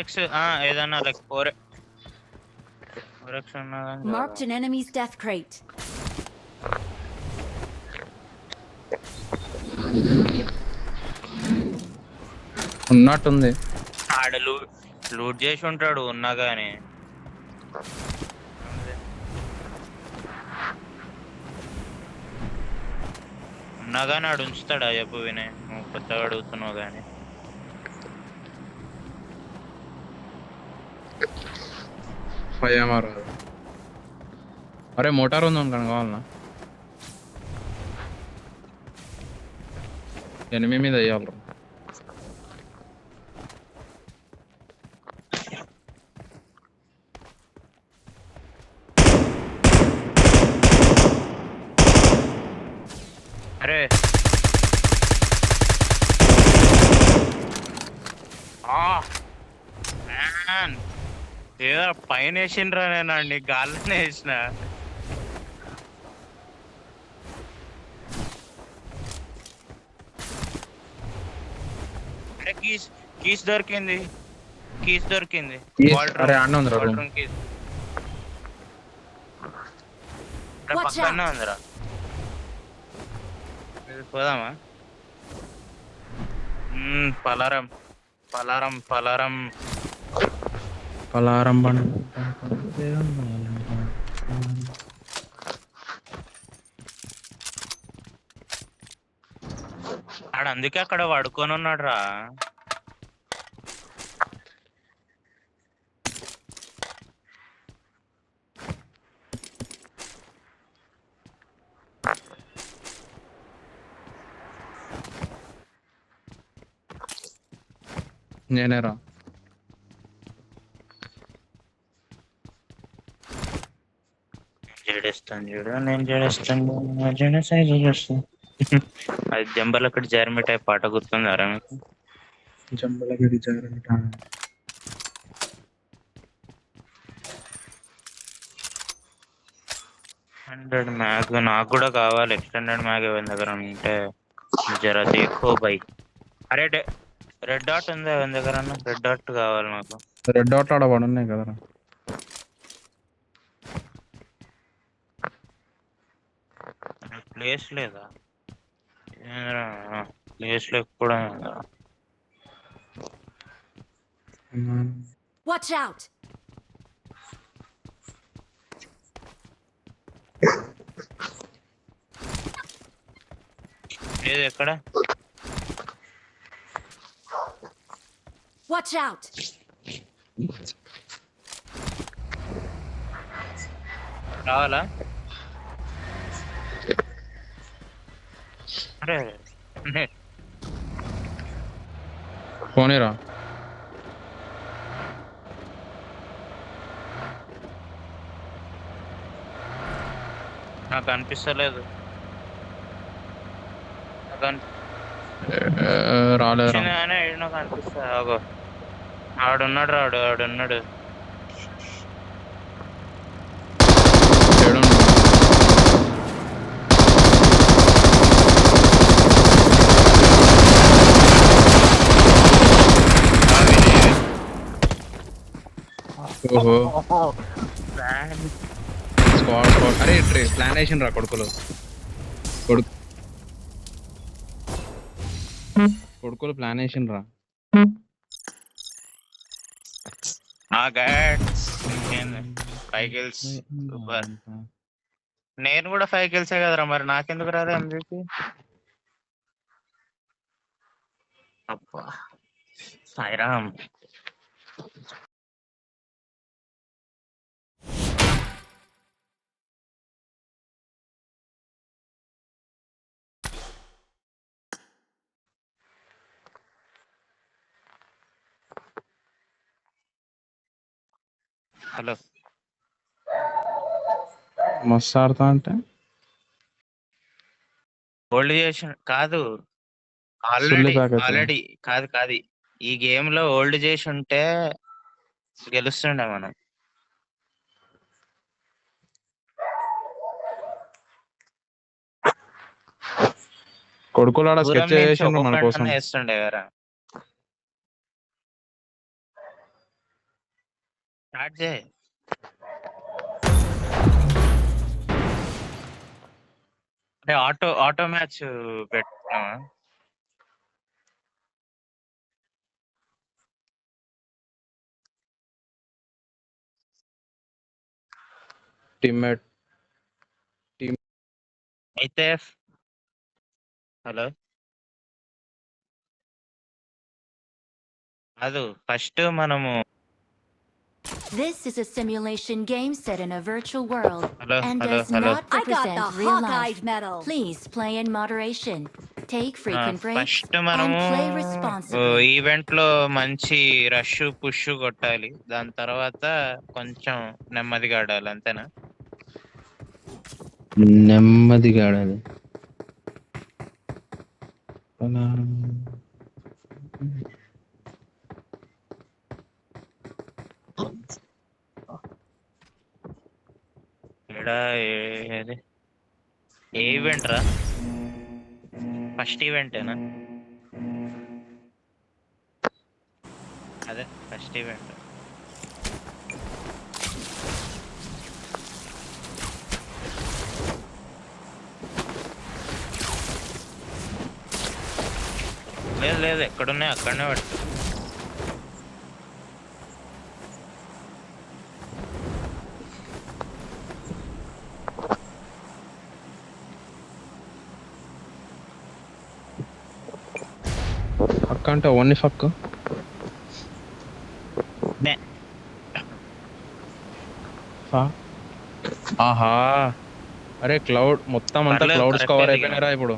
ఎక్స్ ఏదన్నా లైక్ 4x ఉన్నా కానీ Marked an enemy's death crate. ఉన్నట్టుంది. ఆడ లూట్ చేసి ఉంటాడు ఉన్నా కానీ. ఉన్నా కానీ ఆడు ఉంచుతాడా చెప్పు వినయ్, నువ్వు కొత్తగా అడుగుతున్నావు కానీ. భయమారు. అరే మోటార్ ఉంది అనుకోండి కావాలన్నా. ఎనిమిది మీద వేయాలి. అరే ఏదో పైన వేసిండ్రా, నేను అన్ని గాల్లోనే వేసిన. అరే కీస్ దొరికింది. అరే అన్న ఉందిరా రూమ్. బాత్రూమ్ కీస్ Watch పక్కనే ఉందిరా. పోదామా? పలారం బండి. ఆడు అందుకే అక్కడ పడుకొని ఉన్నాడు రా. నేనేరా. నేను జడేస్తాను అది జంబల్ అక్కడ జారిమిట్ అయి పాట గుర్తుందారా మీకు? జంబలగడి జాగ్రత్త. 100 మ్యాగ్ నాకు కూడా కావాలి. ఎక్స్టెండెడ్ మ్యాగ్ ఎవరి దగ్గర ఉంటే జరా దేఖో బై. అరే రెడ్ డాట్ ఉంది ఎవరి దగ్గర? రెడ్ డాట్ కావాలి నాకు. రెడ్ డాట్ ఆడ పడున్నాయి కదరా. ప్లేస్ లేదా? ప్లేస్ లేకపోవడం. Watch out! లేదు ఎక్కడ? Watch out! రావాలా? అరే పోనీరా. నాకు అనిపిస్తలేదు. రాలేరా. నాకు అనిపిస్తా. ఆడున్నాడు ఆడున్నాడు. ఓహో స్క్వాడ్. అరే ప్లాన్ వేసిన రా కొడుకులు ప్లాన్ వేసిన రా. సూపర్. నేను కూడా 5 kills కదరా, మరి నాకెందుకు రాదు MVP? అబ్బా సాయిరామ్. హలో మస్తు ఆడతా అంటే హోల్డ్ చేసి కాదు, సుల్లి ప్యాకెట్. ఆల్రెడీ కాదు ఈ గేమ్ లో హోల్డ్ చేసి ఉంటే గెలుస్తుండే మనం. కొడుకులు ఆడ స్కెచ్ చేసిండ్రు మన కోసం. వేస్తుండే కదా. స్టార్ట్ చేయి. అంటే ఆటో మ్యాచ్ పెట్టినావా? టీమ్మేట్ టీమ్ అయితే హలో, కాదు ఫస్ట్ మనము This is a simulation game set in a virtual world Hello, and hello, does hello. not I got the represent real life. Hawkeye medal. Please play in moderation. Take frequent breaks first and మనము play responsibly. ఈవెంట్ లో మంచి రష్ పుష్ కొట్టాలి, దాని తర్వాత కొంచెం నెమ్మదిగా ఆడాలి, అంతేనా? నెమ్మదిగా ఆడాలి. అలా. ఏడా ఏది ఏ ఈవెంట్ రా? ఫస్ట్ ఈవెంటేనా? అదే ఫస్ట్ ఈవెంట్. లేదు లేదు, ఎక్కడున్నాయి అక్కడనే పట్టు. ఫక్ అంటే ఓన్లీ ఫక్. నే. ఆహా, అరే క్లౌడ్ మొత్తం అంతా పర్లేదు, క్లౌడ్స్ correct కవర్ ఏ అయిపోయినారా ఇప్పుడు?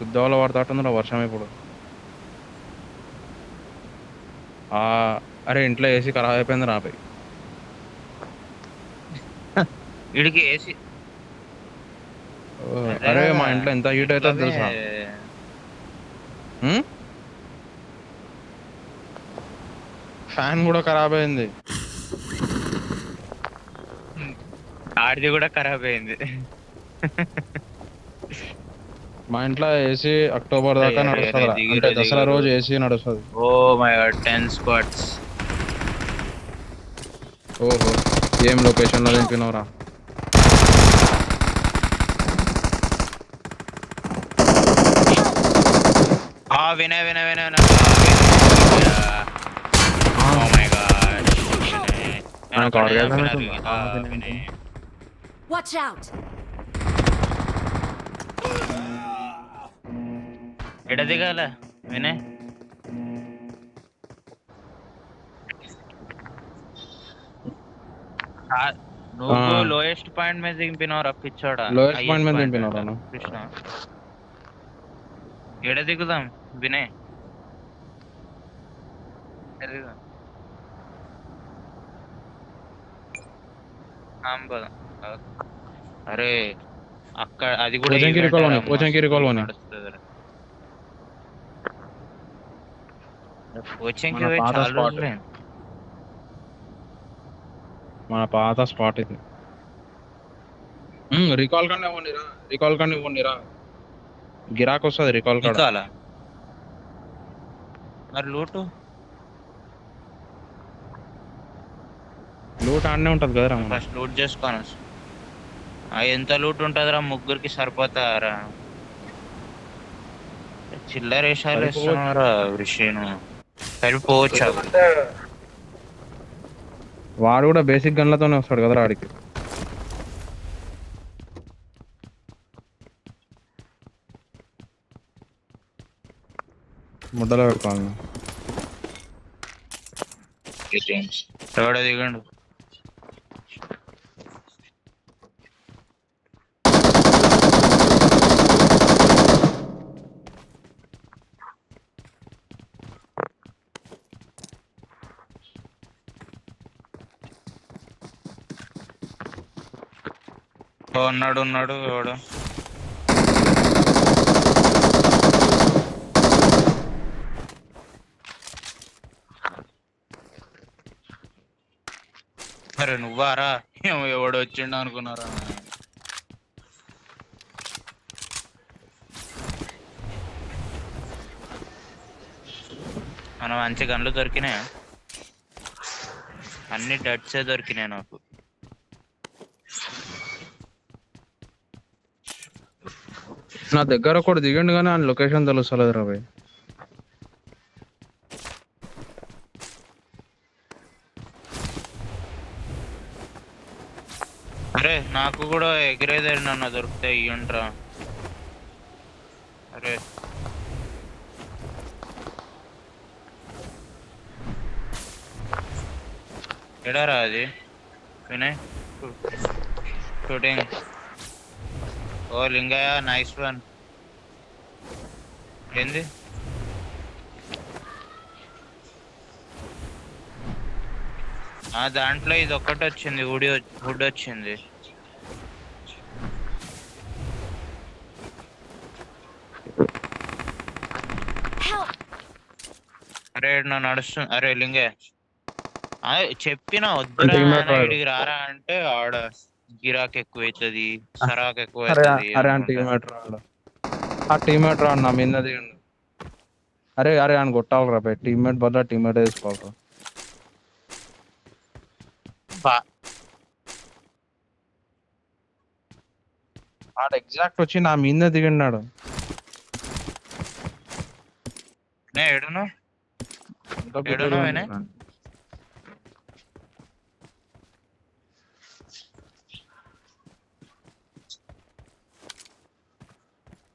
యుద్ధాలు పడతాటుందిరా వర్షం ఇప్పుడు. అరే ఇంట్లో ఏసీ ఖరాబ్ అయిపోయింది రాపై. వీడికి ఏసీ. అరే మా ఇంట్లో ఎంత హీట్ అవుతుంది తెలుసా? ఫ్యాన్ కూడా ఖరాబ్ అయింది. ఆడిది కూడా ఖరాబ్ అయింది. మా ఇంట్లో ఏసీ అక్టోబర్ దాకా నడుస్తుంది, అంటే దసరా రోజు ఏసీ నడుస్తుంది. Oh my god, 10 squads. ఓహో, ఏం లొకేషన్ లో దింపినవరా? Vinay Vinay Vinay. Oh my god, Vinay. Watch out! ఎడ దిగాల వినయ్? నువ్వు లోయెస్ట్ పాయింట్ మీద దింపినావు రప్పించోడా? లోయెస్ట్ పాయింట్ మీద దింపినవరా? కృష్ణ, ఎడ దిగుదాం వినయ్? అరే అక్కడ అది కూడా పోచంకి రికాల్లోని మన పాత స్పాట్ ఇది. రికాల్ కానీ ఇవ్వండిరా, గిరాక్ వస్తుంది రికాల్ కాడ. మరి లూటు ఆడనే ఉంటది కదరా. ఫస్ట్ లూట్ చేసుకోను. ఎంత లూట్ ఉంటదిరా? ముగ్గురికి సరిపోతారా? చిల్లర వేషాలు వేస్తున్నారా విషయం? సరిపోవచ్చు. వాడు కూడా బేసిక్ గన్లతోనే వస్తాడు కదరా ఆడికి. ముడ్డలో పెట్టుకోవాలి. ఎవడ దిగండు? ఉన్నాడు ఎవడు? అరే నువ్వారా? ఎవడు వచ్చిండు అనుకున్నారా? మన మంచి గన్లు దొరికినాయా? అన్ని డట్సే దొరికినాయి నాకు. నా దగ్గర ఒకటి దిగండి కానీ ఆయన లొకేషన్ తెలుస్తలేదు రా భయ్. అరే నాకు కూడా ఎగిరేదేండి నన్ను దొరికితే ఇయ్యంట్రా. అరే ఎడారా అది వినయ్ షూటింగ్. ఓ లింగయ్య నైస్ వన్. ఏంది దాంట్లో ఇది ఒక్కటి వచ్చింది, వుడ్ వచ్చింది. Help! అరే నా నడుస్తుంది. అరే లింగయ్య చెప్పిన వద్దురా Teammate నాన్న వాడు. ఇడికి రారా అంటే ఆడ గిరాక్ ఎక్కువ అవుతుంది, సరాక్ ఎక్కువ అరే అవుతుంది. అరే అని టీమేట్ రాడు, ఆ టీమేట్ రాడు నా మీద దిగండి. అరే అరే అని కొట్టాలి రా టీమ్మేట్ బదులు టీమ్మేట్ వేసుకోవాలి. ఆడ ఎగ్జాక్ట్ వచ్చి నా మీద దిగన్నాడు. ఏడును ఏడును వినయ్.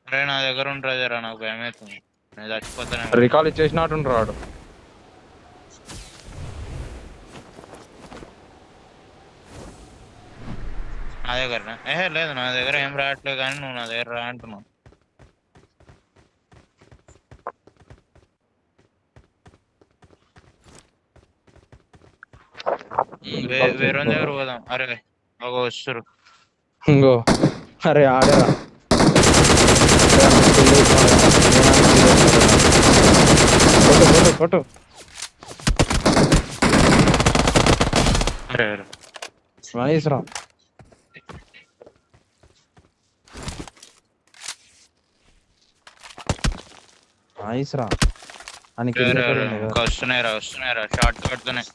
అరే నా దగ్గర ఉంటుంది రా, నాకు భయం అవుతుంది, నేను చచ్చిపోతానే. రికాల్ ఇచ్చేసినట్టు రాడు. నా దగ్గర లేదు, నా దగ్గర ఏం రావట్లేదు కానీ నువ్వు నా దగ్గర రా అంటున్నావు. వేరే దగ్గర పోదాం. అరే ఒక వస్తురు. ఇంగో అరే ఆడేరా కొట్టు. అరే అరే నైస్ రా. నైస్ రా అని వస్తున్నాయిరా షార్ట్ కడుతున్నాయి.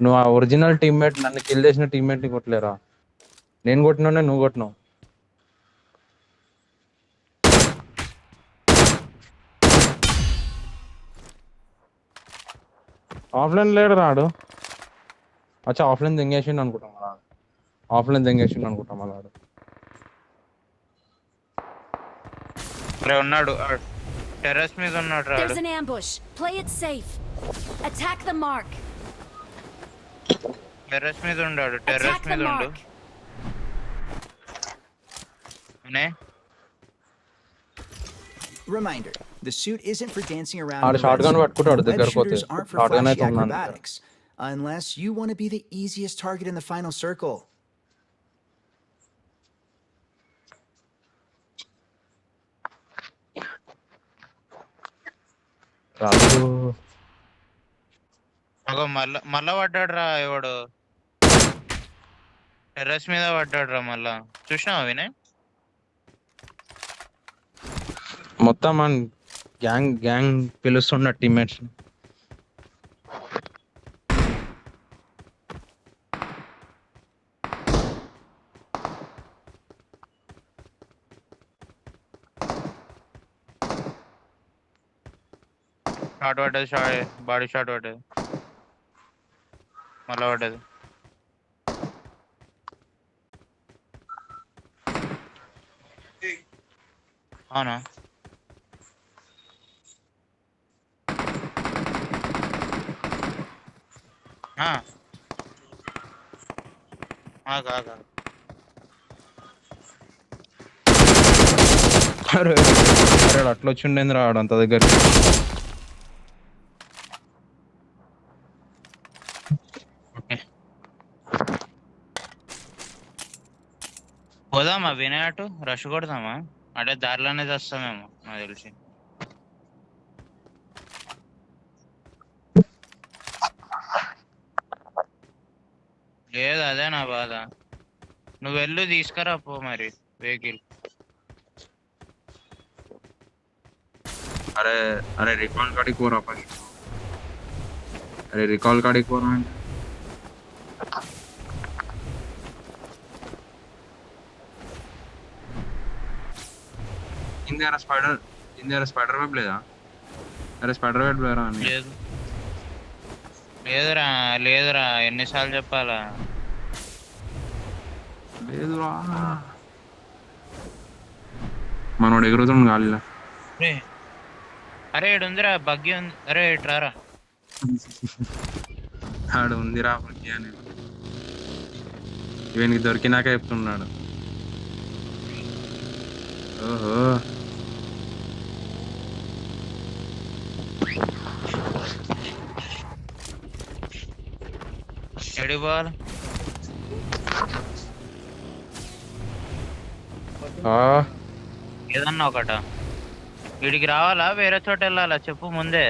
నువ్వు ఆ ఒరిజినల్ టీమ్మేట్ నన్ను కిల్ చేసిన టీమ్మేట్ ని కొట్టలేరా? నేను కొట్టినా నువ్వు కొట్టినావు. ఆఫ్లైన్ లేడు రాడు. అచ్చా ఆఫ్లైన్ దెంగేసిండు అనుకుంటాం అలా. వాడు ఉన్నాడు టెర్రస్ మీద ఉన్నాడు రాడు. There's an ambush. Play it safe. Attack the mark. Terrace మీద ఉన్నాడు. Attack the ఉండు. mark. Reminder, the suit isn't for dancing around. ఆడు in the short red gun zone. పట్టుకుంటాడు Web దగ్గరకు పోతే. shooters aren't for short gun flashy అయితే ఉన్నాను. acrobatics, unless you want to be the easiest target in the final circle. రాజు మళ్ళా పడ్డాడు రా ఎవడు, టెర్రస్ మీద పడ్డాడు రా మళ్ళా. చూసినావా వినయ్? మొత్తం మన గ్యాంగ్ పిలుస్తున్న టీమ్మేట్స్. షార్ట్ పడ్డది, బాడీ షార్ట్ పడ్డది, మళ్ళా పడ్డది. అవునా? ఆగా అరే అట్లా వచ్చిండేంది రాడు అంత దగ్గర. పోదామా వినయ్ అటు రష్ కొడదామా? అంటే దారిలోనే చేస్తామేమో నాకు తెలిసి. లేదు అదే నా బాధ. నువ్వు వెళ్ళు తీసుకురా పో మరి వెహికల్. అరే రికార్డ్ కాడికి పోరా పని. అరే రికాల్ కాడికి పోరా అంటే ఇందారా స్పైడర్ వెబ్ లేదా? అరే స్పైడర్ వెబ్ లేరా అని. లేదు లేదురా లేదురా, ఎన్నిసార్లు చెప్పాలా? లేదురా మనోడు ఎగురుతుంది గాలిలో. రే, అరే ఇడు ఉందిరా, బగ్గి ఉంది. అరే ఇట్రారా. ఆడు ఉందిరా బగ్గి అని ఇవనికి దొరికినాక చెప్తున్నాడు. ఓహో ఎడికి పోవాలి? ఏదన్నా ఒకట. వీడికి రావాలా వేరే చోట వెళ్ళాలా చెప్పు ముందే.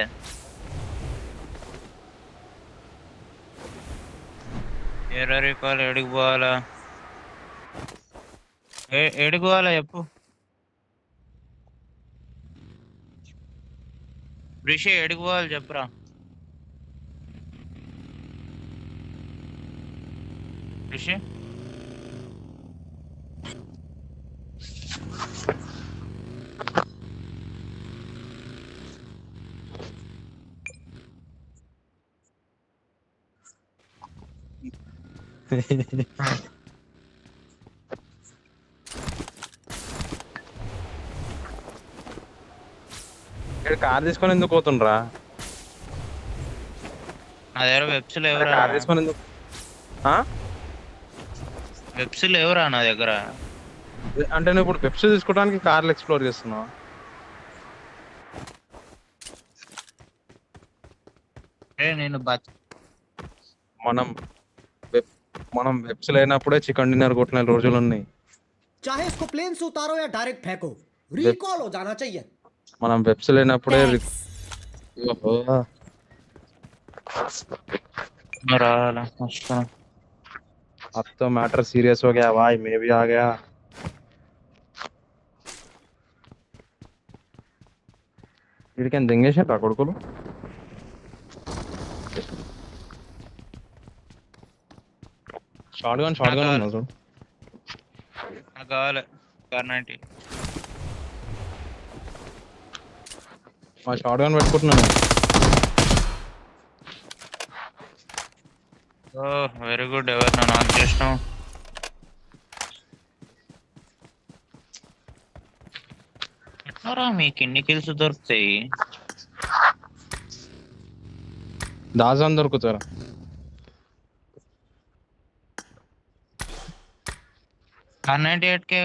రికాల్ ఎడికి పోవాలా? ఎడికి పోవాలా చెప్పు. రిషి ఎడికి పోవాలి చెప్పురా. రిషి కార్ తీసుకొని ఎందుకు పోతుండ్రా? నా దగ్గర వెబ్స్ లేవురా. కార్ తీసుకొని ఎందుకు? వెబ్స్ లేవురా నా దగ్గర. అంటే నువ్వు ఇప్పుడు వెబ్స్ తీసుకోవడానికి కార్లు ఎక్స్ప్లోర్ చేస్తున్నావు? నేను మనం వెబ్స్ లేనప్పుడే చికెన్ డిన్నర్ కొట్టిన రోజులు ఉన్నాయి. चाहे इसको प्लेन से उतारो या डायरेक्ट फेंको, रिकॉल हो जाना चाहिए. మనం వెబ్స్ లేనప్పుడే Thanks. ఓహో రావాలా వస్తాను. अब तो मैटर सीरियस हो गया भाई, मैं भी आ गया. వీడికి ఎంత దెంగేసారు ఆ కొడుకులు. షార్ట్ గన్ ఉన్నా చూడు. నాకు కావాలి R90. మా షార్ట్ గన్ పెట్టుకుంటున్నాను. ఓ వెరీ గుడ్. ఎవరు నన్ను ఆన్ చేసినావు? ఎట్లారా మీకు ఇన్ని కిల్స్ దొరుకుతాయి? దాజాన్ దొరుకుతారా? R98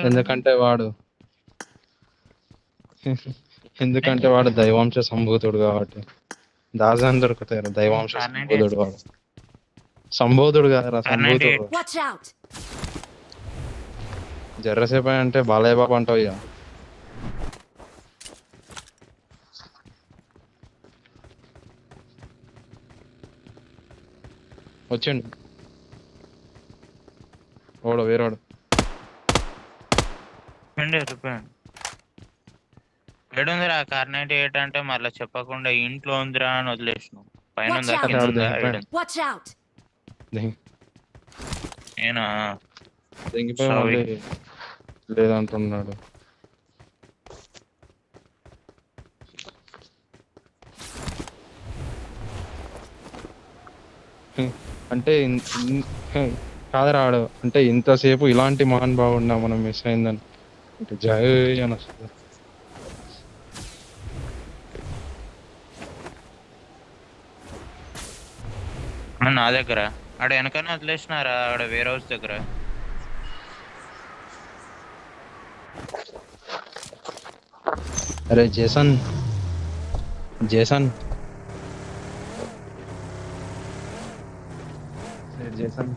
ఎందుకంటే వాడు దైవాంశ సంభూతుడు కాబట్టి దాజాన్ దొరుకుతారు. దైవాంశ సంభూతుడు వాడు. సంబోధుడు కదరా, సంబోధుడు. Watch out! జర్రసేపు అంటే బాలయ్య బాబు అంటావు ఇక. వచ్చిండు ఓడు వేరేవాడు. ఏడుందిరా R98 అంటే మళ్ళీ చెప్పకుండా ఇంట్లో ఉందిరా అని వదిలేసిన. పైన Watch ఉందా out. కింద ఉందా? Watch out! నేనా దెంగిపోయి Sorry. మళ్ళీ లేదంటున్నాడు. అంటే కాదరా ఆడు అంటే ఇంతసేపు ఇలాంటి మహానుభావుడినా మనం మిస్ అయిందని అంటే జై అని వస్తుంది. నా దగ్గర ఆడ వెనకనే వదిలేసినారా ఆడ వేరే హౌస్ దగ్గర. అరే జేసన్ జేసన్ జేసన్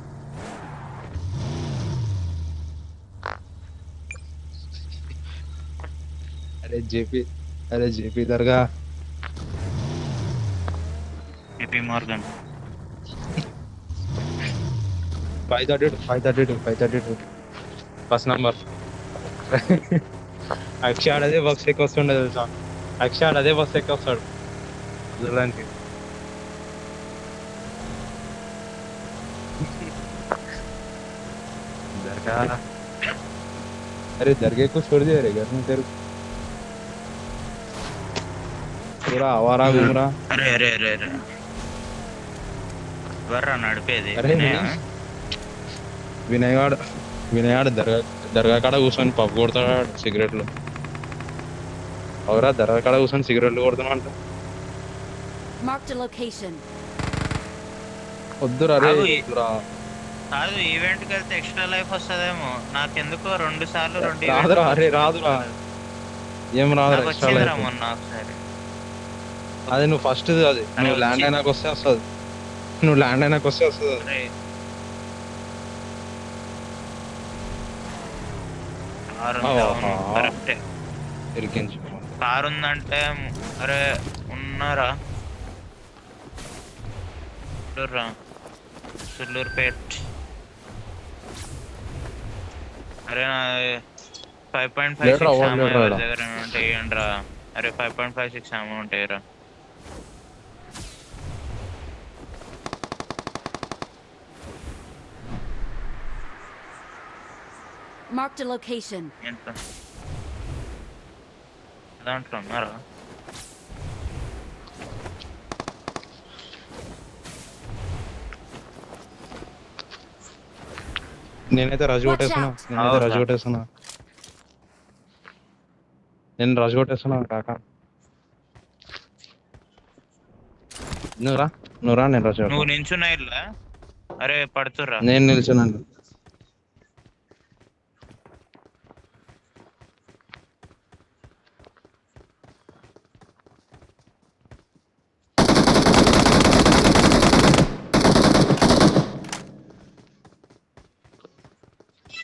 అరే జేపీ దర్గా JP Morgan. 532 first number. Akshay అదే బస్ ఎక్కి వస్తుండే తెలుసా. అక్షయ్ అదే బస్ ఎక్కి వస్తాడు చూడడానికి. दरगाह, अरे दरगाह को छोड़ दिया रे, घर में तेरे पूरा आवारा घूम रहा। అరే అరే అరే అరే ఎవర్రా నడిపేది అరే వినయగాడు వినయగాడు దర్గా కాడ కూర్చొని పప్పు కొడతాడు సిగరెట్లు. అవరా దర్గా కాడ కూర్చొని సిగరెట్లు కొడుతున్నా అంట. Marked a location. వద్దురా రే, ఆగు, వద్దురా. కాదు ఈవెంట్ కి వెళ్తే ఎక్స్ట్రా లైఫ్ వస్తుందేమో. నాకెందుకో 2 సార్లు 2 రాదురా, అరే రాదురా, ఏం రాదురా నాకు ఎక్స్ట్రా వచ్చిందిరా లైఫ్. మొన్న ఒకసారి. అది నువ్వు ఫస్ట్ అది నువ్వు ల్యాండ్ అయినాక వస్తే వస్తుంది. నువ్వు ల్యాండ్ అయినాక వస్తే వస్తుంది. అరే, కారు ఉంటే అవును, ఆహా. కరెక్టే. ఇరికించు. కారు ఉందంటే అరే ఉన్నారా రా సుల్లూరుపేట్. అరే నా 5.56 లేదురా, అవ్వదు, ammo లేదురా. ఎవరి దగ్గర ఉంటే ఇవ్వండి రా. అరే 5.56 ammo ఉంటాయి రా. Marked a location. ఏంటో దాంట్లో ఉన్నారా? నేనైతే రజు Watch కొట్టేస్తున్నా, out. నేనైతే రజు కొట్టేస్తున్నా, నేను రజు కొట్టేస్తున్నా కాక. నువ్వురా నేను రజు నువ్వు నించున్నా ఇల్లా? అరే పడుతుర్రా. నేను నిల్చున్నాను.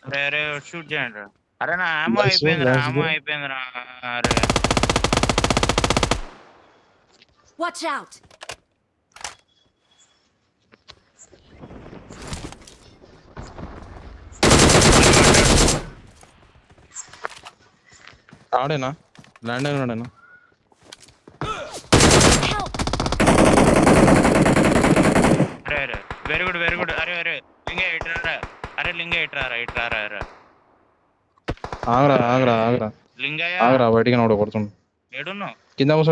అరే అరే షూట్ చేయండి రా. అరే నా ఆమో Nice one, అయిపోయిందిరా, nice ఆమో one. అయిపోయిందిరా. అరే Watch out! ఆడేనా ల్యాండ్ అయినాడేనా? Help! అరే అరే వెరీ గుడ్ వెరీ గుడ్. అరే అరే లింగ ఇట్రారా. అరే లింగ ఇట్రారా ఇట్రారా. అరే ఆగరా ఆగరా ఆగరా లింగయ్య ఆగరా, బయటికి నవ్వు కొడుతుండు. ఏడున్నావు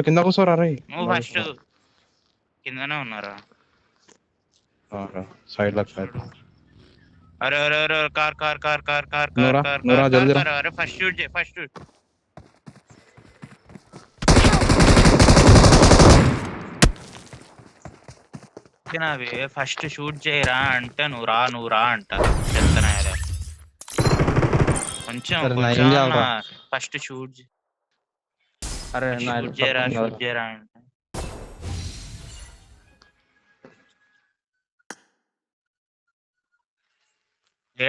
కింద కూర్చోరా రే. నువ్వు? ఫస్ట్ కిందనే ఉన్నారా? Side left side. అరే అరే అరే car car car car car నూరా, కార్ నూరా, కార్ జల్దీ రా. కార్. అరే ఫస్ట్ షూట్ చేయి ఫస్ట్. నావి ఫస్ట్ షూట్ చేయరా అంటే నువ్వు రా అంట. చెప్తానా కొంచెం సరే, నా ఏం చేయాలిరా? ఫస్ట్ షూట్ అరే నా షూట్ చేయరా షూట్ చేయరా అంటే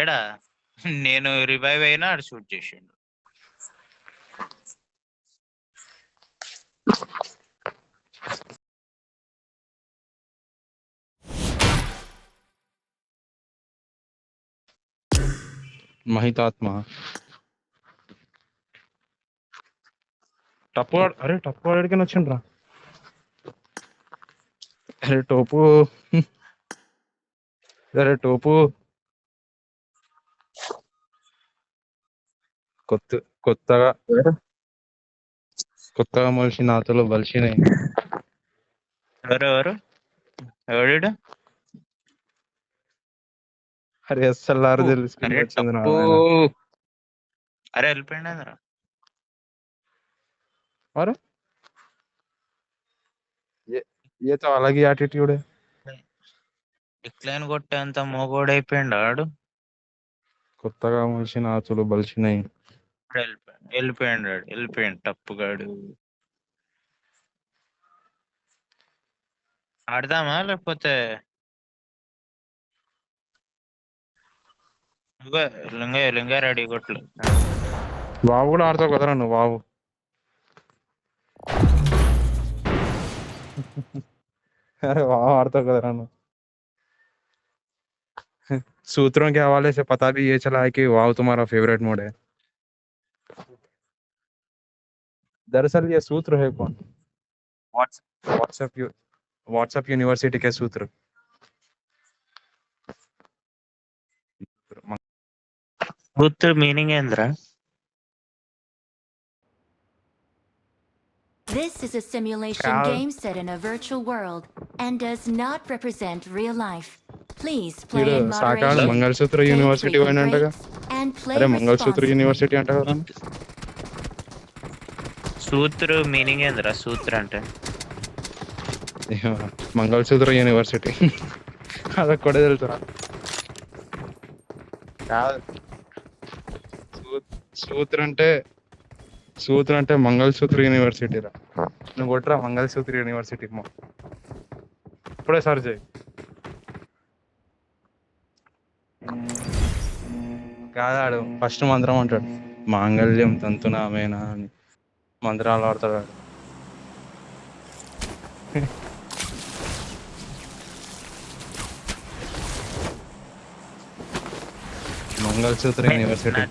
ఏడా నేను రివైవ్ అయినా ఆడు షూట్ చేసిండు. మహితాత్మ టప్పు అరే టప్పు వాడికి వచ్చిండ్రా. అరే టోపు, అరే టోపు కొత్తగా కొత్తగా మనిషి నాతో బలిసినాయి. ఎవరు ఎవడు? అరే ఎస్ఎల్ఆర్ అరే తెలుసుకుని వచ్చింది నా తప్పు. నాయన. అరే వెళ్ళిపోయింది. अरे ये तो अलग ही एटीट्यूड है. డిక్లైన్ కొట్టేంత మోగోడైపోయిండు ఆడు. కొత్తగా మనిషి నాతులు బలిసినాయి. వెళ్ళిపోయిండు టప్పుగాడు. ఆడదామా లేకపోతే లింగ రెడీ కొట్లు. వావు కూడా ఆడతావు కదరా నువ్వు. వావు अरे वाह आड़ता कदरा नु. सूत्रों के हवाले से पता भी ये चला है कि वाव तुम्हारा फेवरेट मोड है. दरअसल ये सूत्र है कौन? व्हाट्सएप यूनिवर्सिटी के सूत्र. సూత్ర మీనింగ్ ఏంద్రా? This is a simulation Cow. game set in a virtual world and does not represent real life. Please play వీడు in సాకాడు moderation. Mangalsutra Take university frequent పోయినంటగా. breaks and play అరే మంగళసూత్ర responsibly. యూనివర్సిటీ అంట కదా. సూత్ర మీనింగ్ ఏంద్రా? సూత్ర అంటే మంగళసూత్ర యూనివర్సిటీ అదొక్కడే తెలుసురా. కాదు సూత్ర అంటే మంగళసూత్ర యూనివర్సిటీ రా. నువ్వు కొట్టరా మంగళసూత్ర యూనివర్సిటీ ఇప్పుడే సర్చ్ చేయి. కాదాడు ఫస్ట్ మంత్రం అంటాడు, మాంగళ్యం తంతునామేనా అని మంత్రాలు ఆడతాడు వాడు. మంగళసూత్ర యూనివర్సిటీ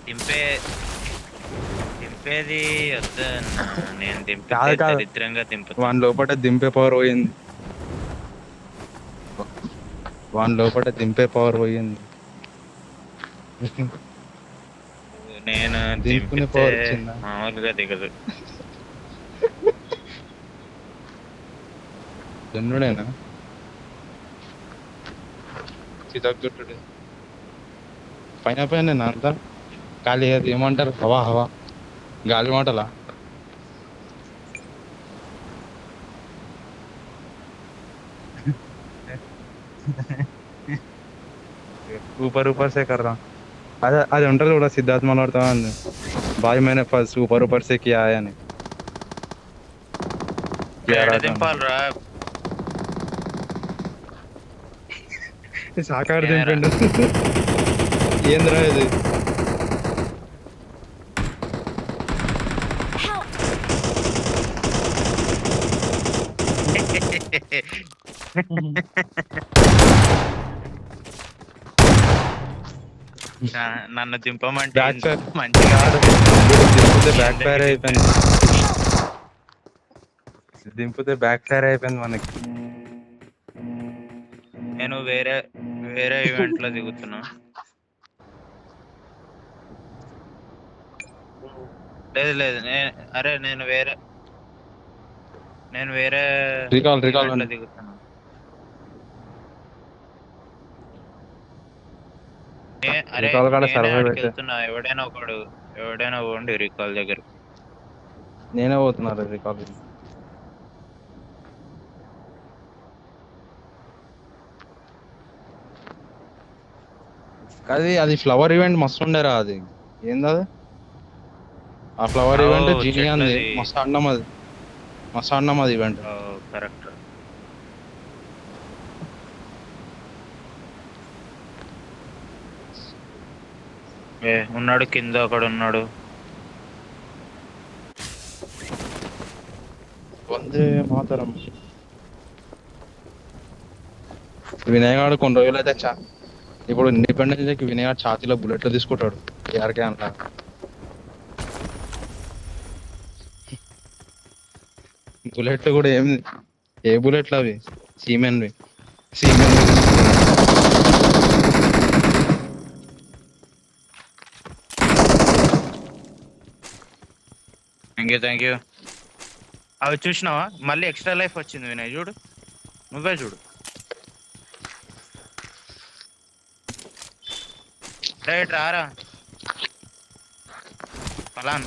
దింపేది వద్దు అన్న. నేను కాదు, దింపితే కాదు. దరిద్రంగా దింపుతా. వాని లోపల దింపే పవర్ పోయింది. నేను దింపుకునే దింపితే power వచ్చిందా? మామూలుగా దిగదు. దున్నుడేనా చితగ్గుట్టుడే పైన పైన అంతా ఖాళీ. అది ఏమంటారు, హవా గాలి మాటలా? ऊपर से कर रहा. అది ఉంటుంది కూడా సిద్ధార్థ్ మల్హోత్రా అని, భాయ్ मैंने फर्स्ट ऊपर से किया है అని. ఏడ దింపాలిరా? సాకాడు దింపిండు. ఏంద్రా ఇది? Help! నన్ను దింపమంటే బ్యాక్ ఫైర్ మంచిగా దింపితే బ్యాక్ ఫైర్ అయిపోయింది మనకి. నేను వేరే ఈవెంట్ లో దిగుతున్నా. లేదు నేను వేరే రికాల్ event లో దిగుతున్నా. రికాల్ కాడ సర్వైవ్ అయితే వెళ్తున్నా. ఎవడైనా పోండి రికాల్ దగ్గర. నేనే పోతున్నారు రికాల్. అది ఫ్లవర్ ఈవెంట్ మస్తు ఉండేరా. అది ఏందది? ఆ ఫ్లవర్ ఈవెంట్ జీని అంది. మస్తు అన్నం అది ఈవెంట్. కరెక్ట్. ఉన్నాడు కింద, ఒకడు ఉన్నాడు. వందే మాతరం. వినయగాడు కొన్ని రోజులు అయితే ఇప్పుడు ఇండిపెండెన్స్ డేకి వినయగాడు ఛాతీలో బుల్లెట్లు తీసుకుంటాడు కేఆర్కే అంట. బుల్లెట్లు కూడా ఏ బుల్లెట్లు అవి? సీమెన్వి. Thank you. అవి చూసినావా? మళ్ళీ ఎక్స్ట్రా లైఫ్ వచ్చింది వినయ్, చూడు. నువ్వే చూడు. రైట్ రారా పలాన్.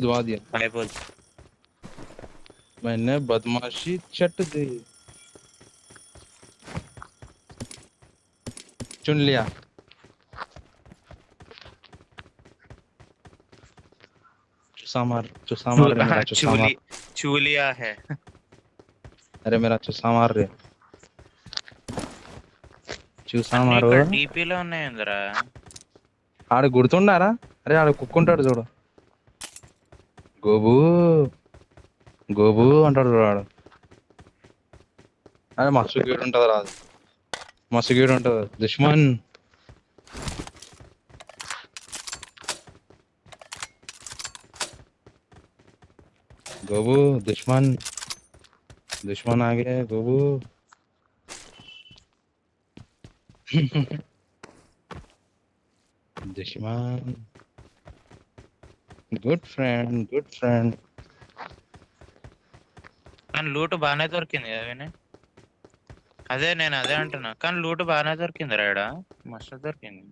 दुआ दिया काय बोल. मैंने बदमाशी चट दी, चुन लिया. चुसा मार मेरा चुसा मार. चूलिया है. अरे मेरा चुसा मार रे. చూసా మారు. డీపీలో ఉన్నాయందిరా. ఆడు గుర్తుండారా? అరే ఆడు కుక్కుంటాడు చూడు, గోబు అంటాడు వాడు. అదే మస్తు గీడు ఉంటుంది, రాదు మస్తు గీడు ఉంటుంది. దుష్మన్ గోబు దుష్మన్ దుష్మన్ ఆగే గోబు. Dushman good friend. కానీ లూట్ బాగానే దొరికింది కదా వినయ్. నేను అదే అంటున్నా, కానీ లూట్ బాగానే దొరికింది రాయడా, మస్తు దొరికింది.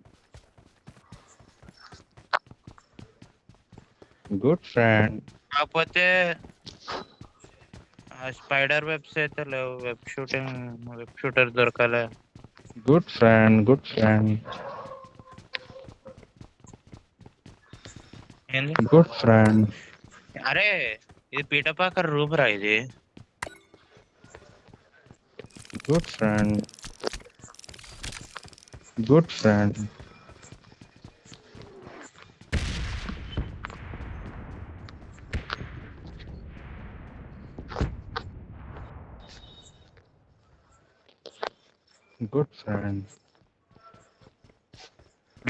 Good friend. కాకపోతే స్పైడర్ వెబ్స్ అయితే లేవు, వెబ్ షూటర్ దొరకాలే. Good friend. ఏంది గుడ్ ఫ్రెండ్. అరే ఇది పీటపాకర్ రూమ్ రా ఇది. Good friend. Good friend.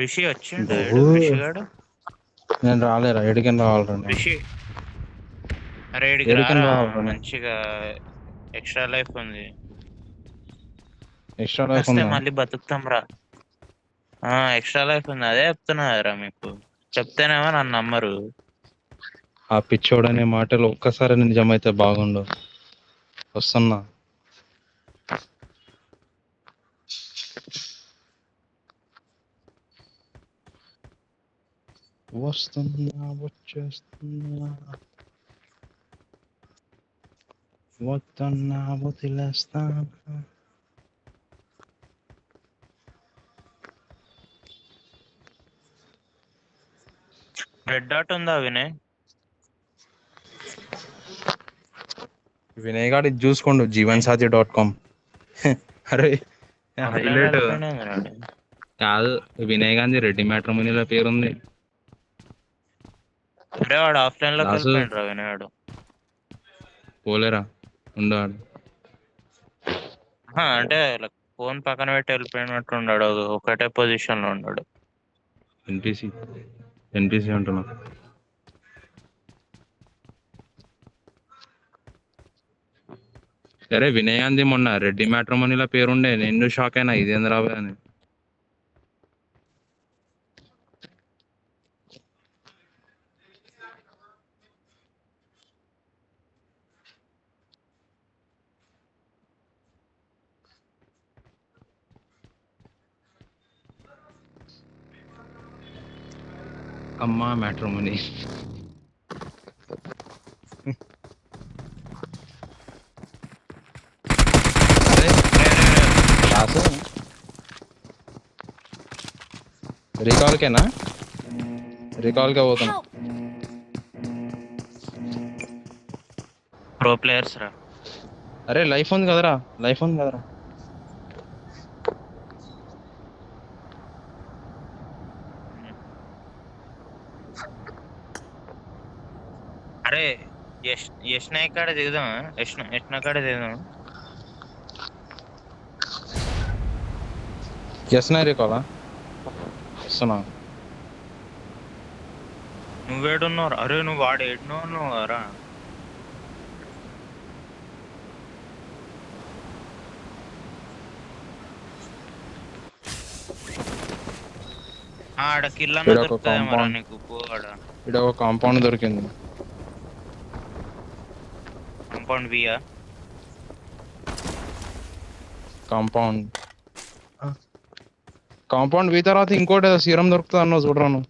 Rishi వచ్చిండు ఓహో. ఈడు, రిషి గాడు. నేను రాలేరా, ఎడికని రావాలరా నేను. రిషి అరే ఈడికి ఎడికని రారా, రావాలరా నేను. మంచిగా ఎక్స్ట్రా లైఫ్ ఉంది. ఎక్స్ట్రా లైఫ్ వస్తే ఉందా? మళ్ళీ బతుకుతాం రా. ఎక్స్ట్రా లైఫ్ ఉంది, అదే చెప్తున్నా రా మీకు. చెప్తేనేమో నన్ను నమ్మరు. ఆ పిచ్చోడనే మాటలు ఒక్కసారి నిజమైతే బాగుండు. వస్తున్నా. వచ్చేస్తున్నా వద్దన్నా వదిలేస్తా. రెడ్ డాట్ ఉందా వినయ్? వినయ్ గారు ఇది చూసుకోండు, జీవన్సాథి.com. అరే హైలైట్ కాదు, వినయ్ గాంధీ రెడ్డి మ్యాట్రిమోనీలో పేరుంది. అరే వాడు ఆఫ్లైన్ లోకి రాజు. వెళ్ళిపోయిండు రా వినయ్ వాడు. పోలేరా ఉండవాడు. అంటే ఫోన్ పక్కన పెట్టి వెళ్ళిపోయినట్టు ఉన్నాడు, ఒకటే పొజిషన్ లో ఉన్నాడు. ఎన్పిసి అంటున్నా. సరే వినయ్ గాంధీ మొన్న రెడ్డి మ్యాట్రిమోనీలో పేరుండే, నేను షాక్ అయినా ఇదేంద్రా అని. అమ్మా మ్యాట్రిమోనీ. రికాల్కేనా? రికాల్కే పోతాం. Help! ప్రో ప్లేయర్స్ రా. అరే లైఫ్ ఉంది కదరా. అరే యష్ణ కాడ దిగుదామా? యష్ణ కాడ దిగుదామా? ఎస్ నై రికాలా వస్తున్నా. నువ్వేడున్నావు? అరే నువ్వు వాడు ఏడున్నావు రా. ఆడ కిల్లన్న ఈడ ఒక దొరుకుతాయేమో రా compound. నీకు, పోవాడ. ఇక్కడ ఒక కాంపౌండ్ దొరికింది. కాంపౌండ్ బియా? కాంపౌండ్ వి తర్వాత ఇంకోటి ఏదో సీరం దొరుకుతుంది అన్నావు చూడరా నువ్వు.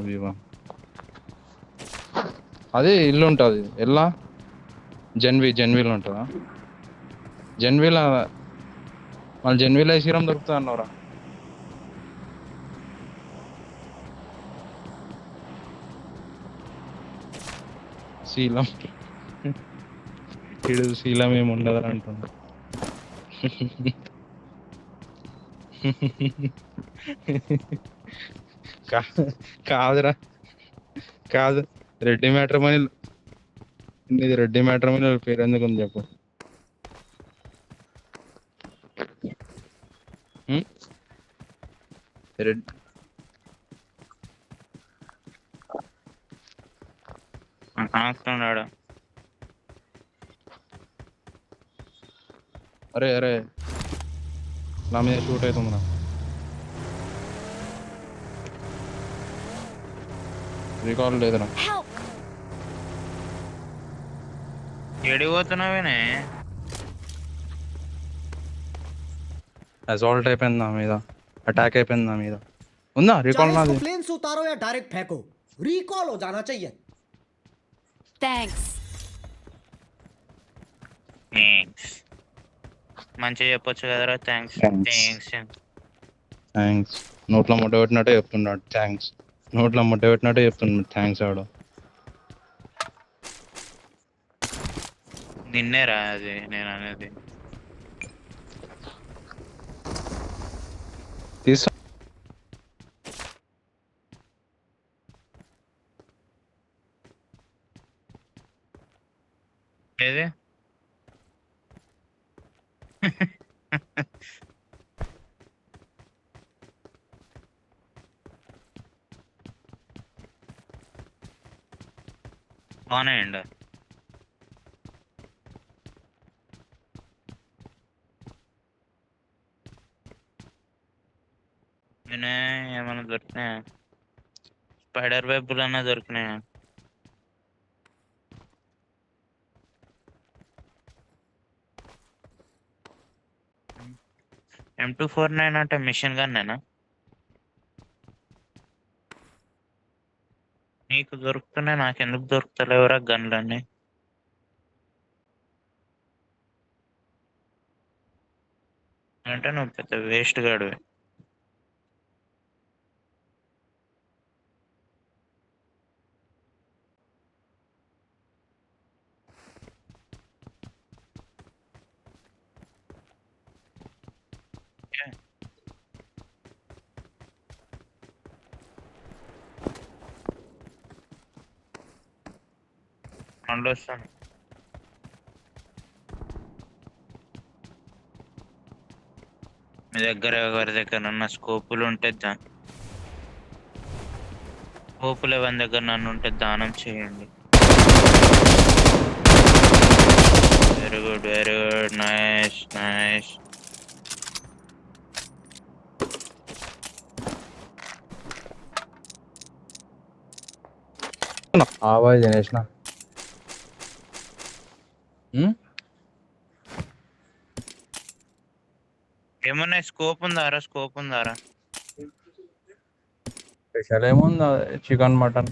వివా అదే ఇల్లు ఉంటుంది ఎలా? జెన్విల్ ఉంటుందా? మళ్ళీ జెన్విల్ సీరం దొరుకుతుంది అన్నవరా. శీలం ఇడు శీలం ఏమి ఉండదు అంటున్నా. కాదురా, కాదు. రెడ్డి మ్యాట్రిమోనీ ఇది రెడ్డి మ్యాట్రిమోనీ పేరు ఎందుకు ఉంది చెప్పు. ఆగుతున్నాడు. అరే అరే నా మీద షూట్ అవుతుంది నా రికాల్ లేదురా. Help! ఎడిపోతున్నావేనే? అసాల్ట్ అయిపోయింది నా మీద, అటాక్ అయిపోయింది నా మీద. ఉందా రికాల్ चाहे నాది? इसको प्लेन से उतारो या डायरेक्ट फेंको रिकॉल हो जाना चाहिए Thanks. మంచిగా చెప్పొచ్చు కదరా. Thanks Thanks. థ్యాంక్స్. థ్యాంక్స్. నోట్లో ముట్ట పెట్టినట్టే చెప్తున్నాడు థ్యాంక్స్. నోట్లో ముట్ట పెట్టినట్టే చెప్తున్నాడు థ్యాంక్స్. ఆడు నిన్నేరా అది నేను అనేది. తీసు ఏది బానేయండి. నేనే ఏమైనా దొరికినాయా? స్పైడర్ వెబ్బులు అన్నా దొరికినాయా? M249 అంటే మిషన్ గన్నేనా? నీకు దొరుకుతున్నాయి, నాకెందుకు దొరుకుతలేవురా గన్లన్నీ? అంటే నువ్వు పెద్ద వేస్ట్ గాడివి. వస్తాను. మీ దగ్గర ఎవరి దగ్గర ఉన్న స్కోపులు ఉంటే స్కోపులు ఎవరి దగ్గర నన్ను ఉంటే దానం చేయండి. Very good very good nice nice. ఆవాజ్ తినేసిన. ఏమన్నా స్కోప్ ఉందారా? స్కోప్ ఉందారా? స్పెషల్ ఏముంది, చికెన్ మటన్.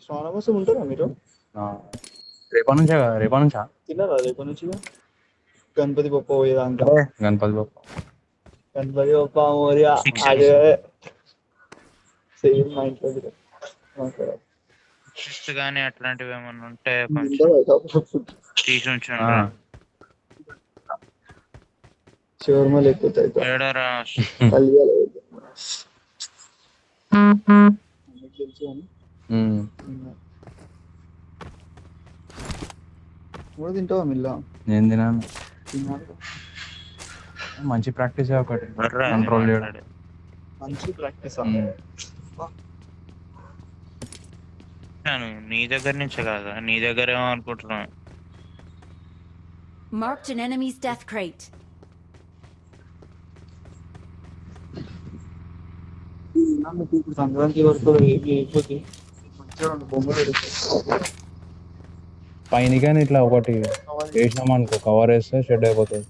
శ్రావణ మాసం ఉంటారా మీరు? రేపటి నుంచే కదా? రేపటి నుంచా? తిన్నారా రేపటి నుంచి? గణపతి బొప్ప పోయేదాకా. గణపతి బొప్ప గణపతి బొప్ప మోరియా. Six అదే సేమ్ మా ఇంట్లో కూడా. ఫిష్ కానీ అట్లాంటివి ఏమన్నా ఉంటే కొంచెం తీసి ఉంచండి. షవర్మా లేకపోతే ఏడరా తెలుసు అని కూడా తింటావా మిల్లా? నేను తినాను. తిన్నాను. మంచి ప్రాక్టీస్ ఒకటి బర్రా అది కంట్రోల్ చేయడం. మాట్లాడే. మంచి ప్రాక్టీస్. నేను నీ దగ్గర నుంచే కాదా, నీ దగ్గర ఏమో అనుకుంటున్నాను. Marked an enemy's death crate. ఇప్పుడు సంక్రాంతి వరకు ఏమి అయిపోతే మంచిగా రెండు బొమ్మలు పెడతాయి. పైన కానీ ఇట్లా ఒకటి వేసినాం అనుకో, కవర్ వేస్తే షెడ్ అయిపోతుంది.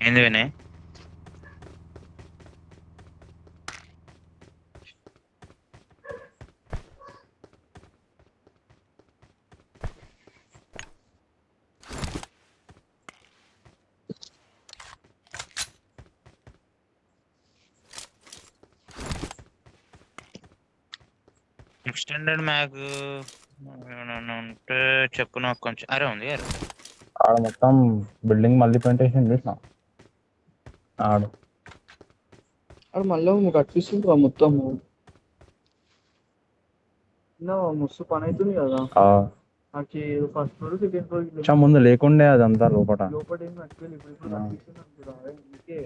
ఏంది వినయ్? ఎక్స్టెండెడ్ మ్యాగ్ ఏమైనా ఉంటే చెప్పు నాకు కొంచెం. అరే ఉంది అరే. ఆడ మొత్తం బిల్డింగ్ మళ్ళీ పెయింటేషన్ చూసిన ఆడు. అక్కడ మళ్ళీ నువ్వు కట్టిస్తుంటా మొత్తము. మస్తు పని అవుతుంది కదా. నాకు ఫస్ట్ ఫ్లోర్ సెకండ్ ఫ్లోర్ ముందు లేకుండే అదంతా లోపల. లోపల ఏం కట్టుకోలేదు. ఇప్పుడు కట్టిస్తున్నాను అందుకే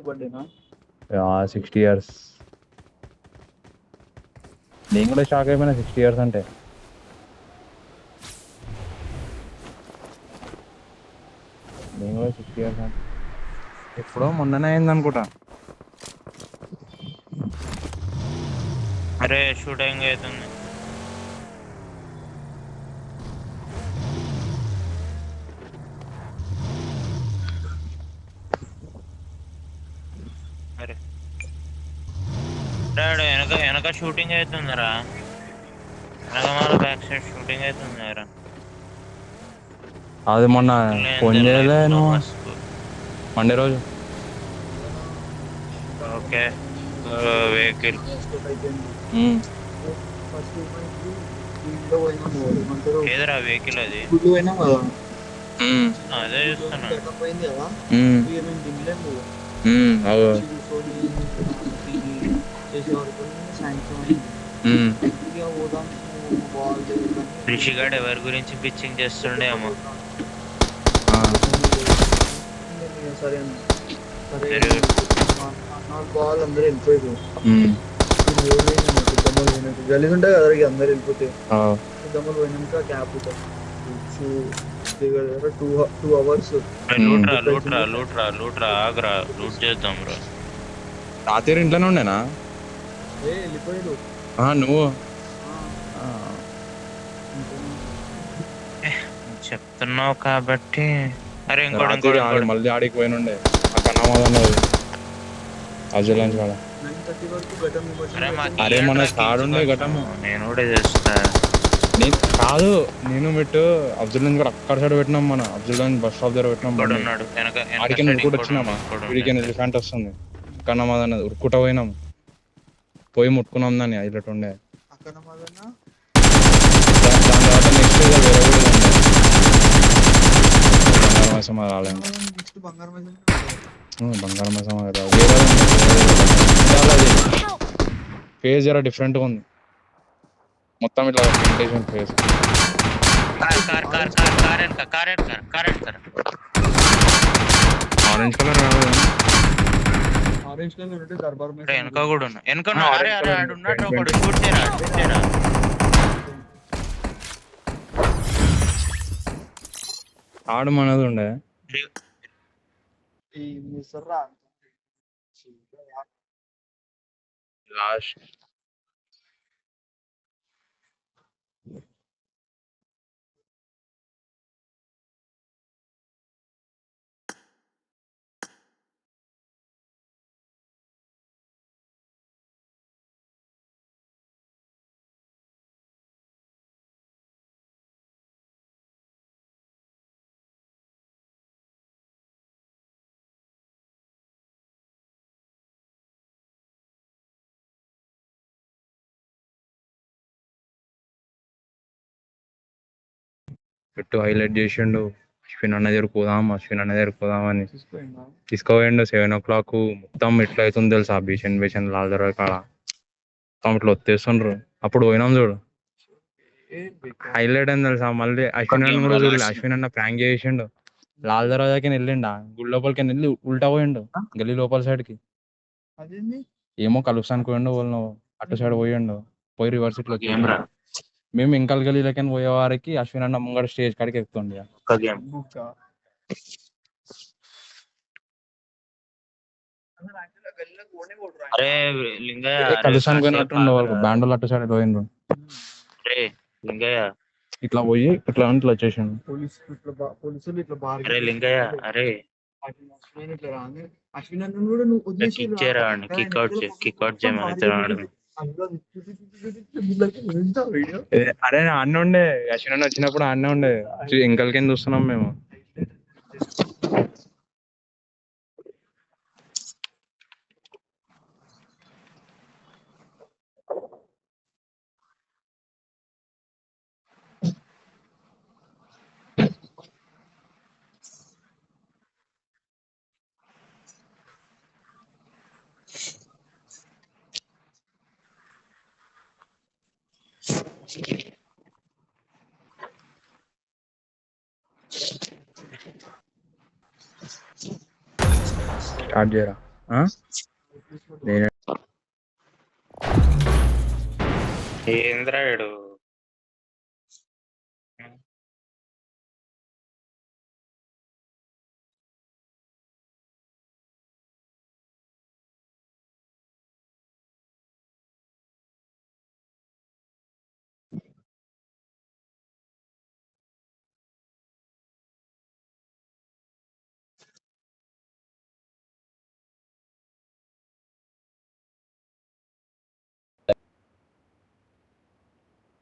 బర్త్డేనా? 60 ఇయర్స్. నేను కూడా షాక్ అయిపోయినా 60 ఇయర్స్ అంటే. నేను కూడా 60 ఇయర్స్ అంటే ఎప్పుడో మొన్ననే అయింది అనుకుంటా. అరే షూటింగ్ అవుతుంది. అరే డాడ్ వెనక వెనక షూటింగ్ అవుతుందిరా. వెనకమాల బ్యాక్ సైడ్ షూటింగ్ అవుతుందిరా. అది మొన్న ఫోన్ చేయలే నువ్వు మండే రోజు. ఓకే వెహికల్ ఫస్ట్ ఇంట్లో పోయినాము, ఏమంటారు ఏదరా వెహికల్ అది? గుడ్లు పోయినాం కదా, అదే చూస్తున్నా. సెటప్ పోయింది కదా, ఇక మేము తినలేము. కూర్చొని తిని చేసే వరకు సాయంత్రం అయింది. ఇక పోదాం బాల్ రిషిగాడు ఎవరి గురించి పిచ్చింగ్ చేస్తుండేమో. సరే అన్న, సరే Very నాకు బాల్ అందరూ వెళ్ళిపోయారు. పెద్దమ్మలు పోయినాక గలీజ్ ఉంటాయి కదా, ఇక అందరు వెళ్ళిపోతే పెద్దమ్మలు పోయినాక క్యాబ్ దగ్గర 2 hours. లూట్రా ఆగ్రా లూట్ చేద్దాం రా. రాత్రి ఇంట్లోనే ఉండేనా? వెళ్ళిపోయాడు. నువ్వు చెప్తున్నావు కాబట్టి. అరే మళ్ళీ ఆడికి పోయినుండే అక్కడ నమ్మదన్నది అజలాంచ్ కాడ. 9:30 వరకు ఘటం అరే మన కాడుండే ఘటము. నేను కూడా చేస్తా. నేను కాదు, నేను పెట్టు అఫ్జల్ గంజ్ కూడా అక్కడ సైడ్ పెట్టినాం. మన అఫ్జల్ గంజ్ బస్ స్టాప్ దగ్గర పెట్టినాం. ఆడికి ఉరుకుడు వచ్చినామా, వీడికి ఎలిఫెంట్ వస్తుంది కన్నమాదన్నది ఉరుకుట పోయినాం. పోయి ముట్టుకున్నాం దాన్ని హైలైట్ ఉండే. దాని తర్వాత నెక్స్ట్ వేరే కూడా బంగారం మైసమ్మ రాలేదు. బంగారం మైసమ్మ కదా, వేరే ఫేస్ జరా డిఫరెంట్గా ఉంది. మొత్తం ఇట్లా ప్రెజెంటేషన్ ఫేస్. ఆరెంజ్ కలర్ కాదు, ఆరెంజ్ కలర్ ఉంటే దర్బార్ మీద వెనక కూడా ఉన్నా. అరే అరే ఆడు ఉన్నాడు ఒకడు. షూట్ చేయరా. ఆడు మనది ఉండే. ఈ మిసర్రా లాస్ట్ పెట్టు హైలైట్ చేసిండు. అశ్విన్ అన్న దగ్గరకు పోదాం అని తీసుకోపోయిండు. 7 o'clock మొత్తం ఎట్లా అవుతుంది తెలుసా, బేషన్ లాల్ దర్వాజా కాడ మొత్తం ఇట్లా వచ్చేస్తుండ్రు. అప్పుడు పోయినాం చూడు, హైలైట్ అని తెలుసా. మళ్ళీ అశ్విన్ అన్న కూడా చూడలే. అశ్విన్ అన్న ప్రాంక్ చేసిండు. లాల్ దర్వాజాకి వెళ్ళిండా, గుడి లోపలికి వెళ్ళి ఉల్టా పోయిండు గల్లీ లోపల సైడ్ కి. ఏమో కలుస్తానికి పోయిండు, వాళ్ళు అటు సైడ్ పోయిండు. పోయి రివర్స్ ఇట్లా వచ్చి మేము ఇంకల్ గలీలకి పోయే వారికి అశ్విన్ అన్న ముంగడ స్టేజ్ కాడికి ఎక్కుతుండే. అరే లింగయ్య కలుసానికి పోయినట్టుండే వాళ్ళు బ్యాండోలు అటు సైడ్ పోయిండ్రు. లింగయ్య ఇట్లా పోయి ఇట్లా వచ్చేసిండు. పోలీసులు ఇట్లా బాగా అరే లింగయ్య అరే అశ్విన్ అన్న కూడా నువ్వు వదిలేసి కిక్అవుట్ చేయమని. అరే అన్న ఉండే, అశ్విన్ అన్న వచ్చినప్పుడు అన్న ఉండే. ఇంకల్ కింద చూస్తున్నాం మేము. స్టార్ట్ చేయరా? నేను ఏంద్రాయుడు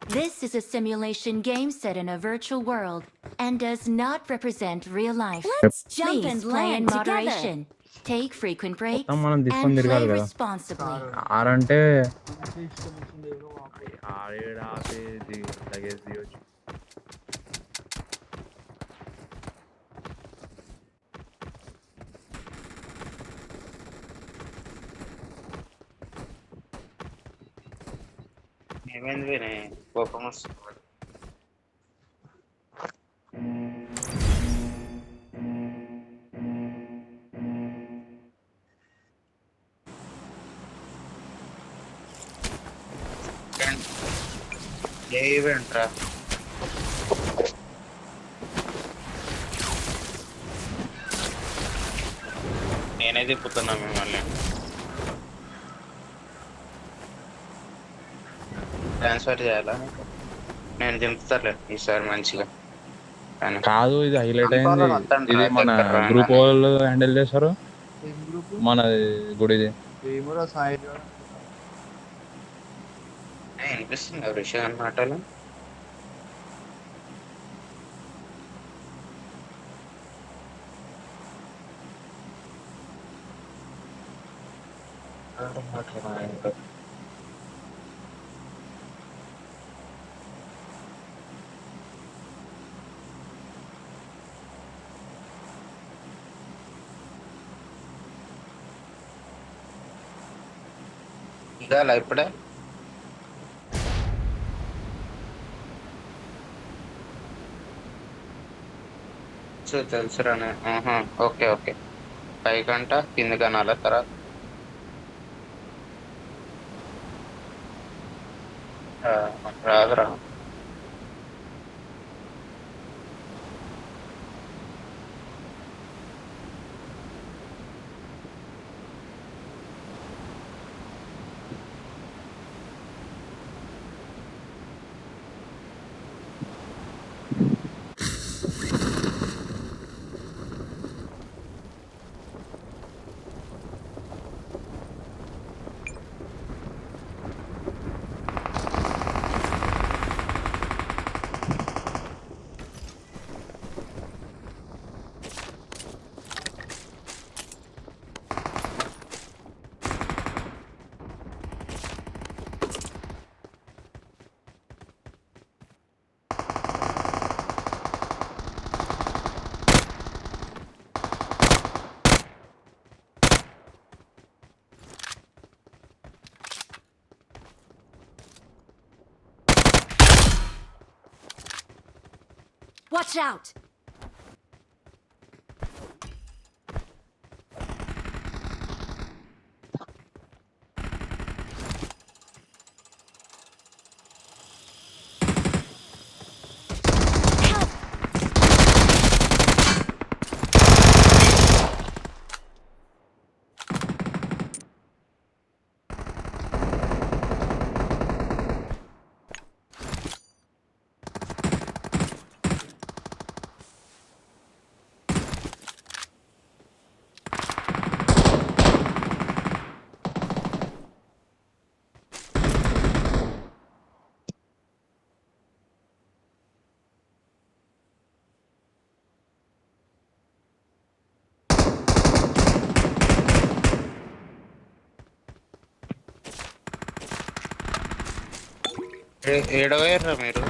This is a simulation game set in a virtual world and does not represent real life. Let's jump Please and play in land together. moderation. Take frequent breaks మొత్తం మనం తీసుకొని and తిరగాలి play కదా. responsibly. ఆరంటే మనకి ఇష్టం వచ్చింది ఏదో ఆపేసి. ఆడేది లగేజ్ తీయొచ్చు. ఏమైంది వినయ్? కోపం వస్తుంది. ఏ ఈవెంట్ రా? నేనే తిప్పుతున్నా మిమ్మల్ని. ట్రాన్స్ఫర్ చేయాలా? నేను దింపుతాలే ఈసారి మంచిగా. కానీ కాదు, ఇది హైలైట్ అయింది. అనుకోవాలని వద్దండి ఇది రా, మన దగ్గర గ్రూప్ రాగానే. వాళ్ళు హ్యాండిల్ చేస్తారు. ఏం గ్రూప్? మన గుడిది. ఏమోరా సాయి గాడు. వినిపిస్తుంది విషయం మాటలు. ఇదాలా ఇప్పుడే? తెలుసురానే. Okay okay. పైకంట కింద కనాల తర్వాత రాదురా. Watch out! Help! ఏడవేర్రా మీరు?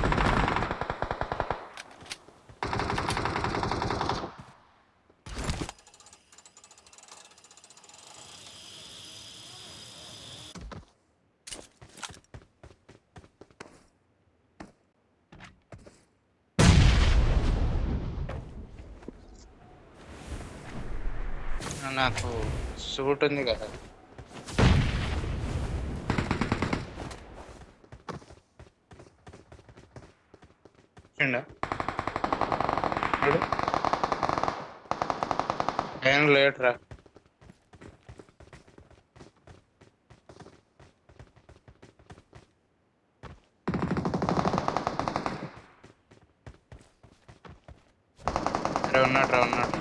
నాకు సూట్ ఉంది కదా. ఏండా? ఏం లేట్రా. ఉన్నాడు.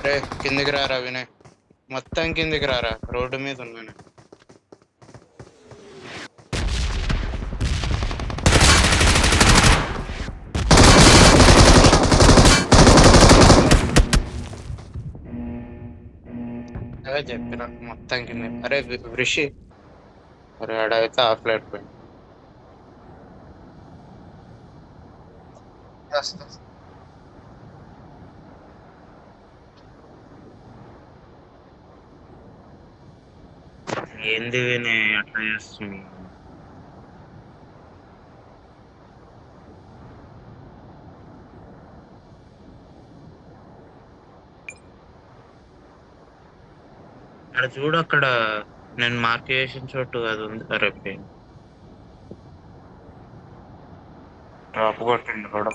రే కిందికి రారా వినయ్, మొత్తం కిందికి రారా, రోడ్డు మీద ఉన్నాను. అదే చెప్పిన మొత్తం కింద. అరే రిషి, అరే ఆడైతే ఆఫ్ లైట్ పోయింది. ఏంది వినయ్ అట్లా చేస్తుంది? అక్కడ చూడు, అక్కడ నేను మార్క్ చేసిన చోటు అది ఉంది. రేపు డ్రాప్ కొట్టిండు కూడా.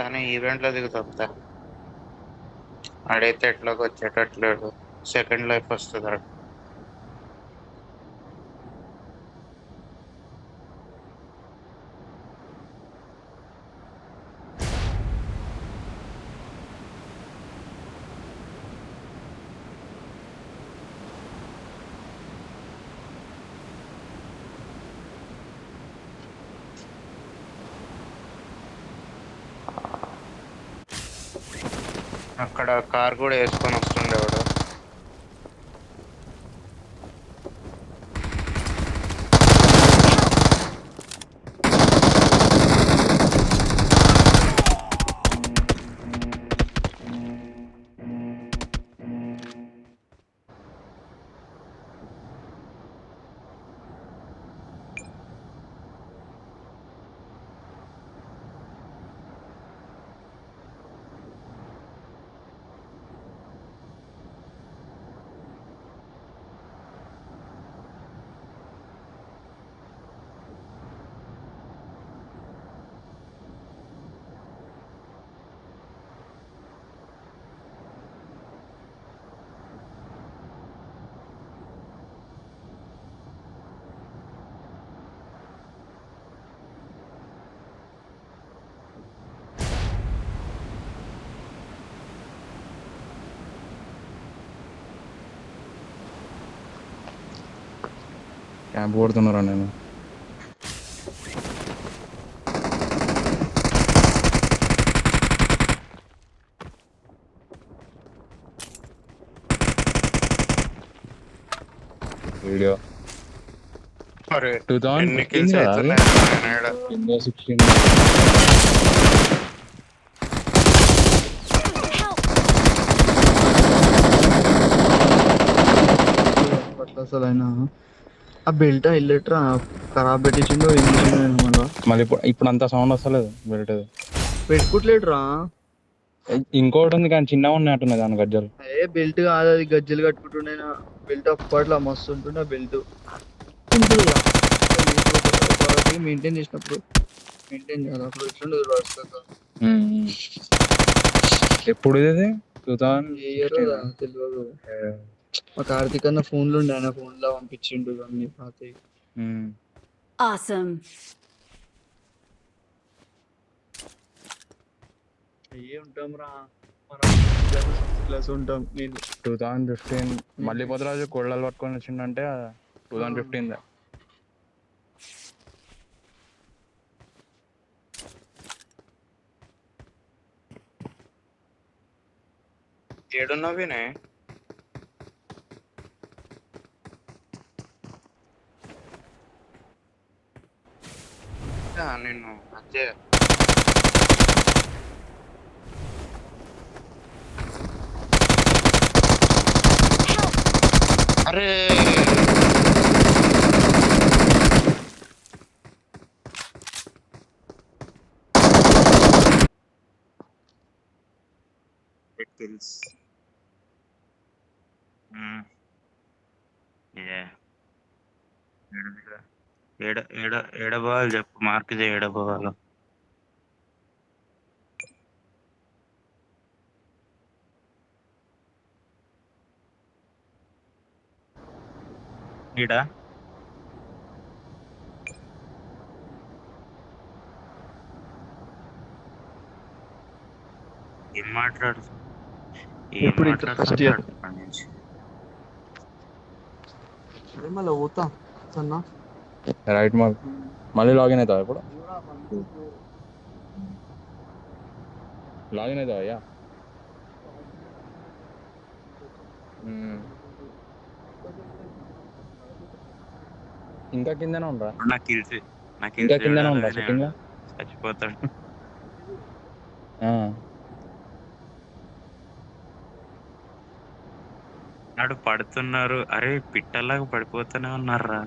కానీ ఈవెంట్ లో దిగుతా. ఆడైతే ఎట్లాగో వచ్చేటట్లేడు. సెకండ్ లైఫ్ వస్తుంది ఆడ. అక్కడ కార్ కూడా వేసుకొని వస్తుండేవాడు. క్యాంప్ కొడుతున్నారా నేను? వీడియో అరే 2015 కదా అది? కింద 16. అసలు ఆయన ఆ బెల్ట్ హైలైటర్ ఖరాబ్ పెట్టించిండో ఏం చేసిండో మళ్ళీ ఇప్పుడు అంత సౌండ్ వస్తలేదు బెల్ట్. పెట్టుకుంటలేడురా. ఇంకోటి ఉంది కానీ చిన్నగా ఉన్నట్టున్నది దాని గజ్జలు. బెల్ట్ కాదు అది, గజ్జలు కట్టుకుంటుండే. బెల్ట్ అప్పట్లో మస్తు ఉంటుండే బెల్ట్. మెయింటైన్ చేసినప్పుడు మెయింటైన్ చేయాలి. అప్పుడు ఎట్లుండదు ఎప్పుడు ఇది 2000 ఇయర్ తెలియదు. మా కార్తీక్ అన్న ఫోన్లు ఉండే, ఆయన ఫోన్ లో పంపించిండు అన్ని పాతయి. Awesome. అయ్యే ఉంటాం రా మనం 6th క్లాస్ ఉంటాం. నేను 2015 మళ్ళీ పోతరాజు కోళ్ళలు పట్టుకొని వచ్చిండంటే 2015 ఏడున్నావు వినయ్? నిన్ను అచ్చే అరే తెలుసు. ఏడబోవాలి చెప్పు, మార్క్ చేయి ఏడబోవాలో. ఈడ ఏం మాట్లాడు, ఏం ఎప్పుడు ఇంటర్ ఫస్ట్ ఇయర్ మాట్లాడుతున్నాడు? మళ్ళీ పోతా సన్నా రైట్ మళ్ళీ లాగిన్ అవుతావా? ఇప్పుడు లాగిన్ అవుతావా? అయ్యా ఇంకా కిందనే ఉండరా? నాకు తెలిసి ఇంకా కిందనే ఉండరా సెట్టింగ్? చచ్చిపోతాడు. నాడు పడుతున్నారు, అరే పిట్టలాగా పడిపోతూనే ఉన్నారు రా.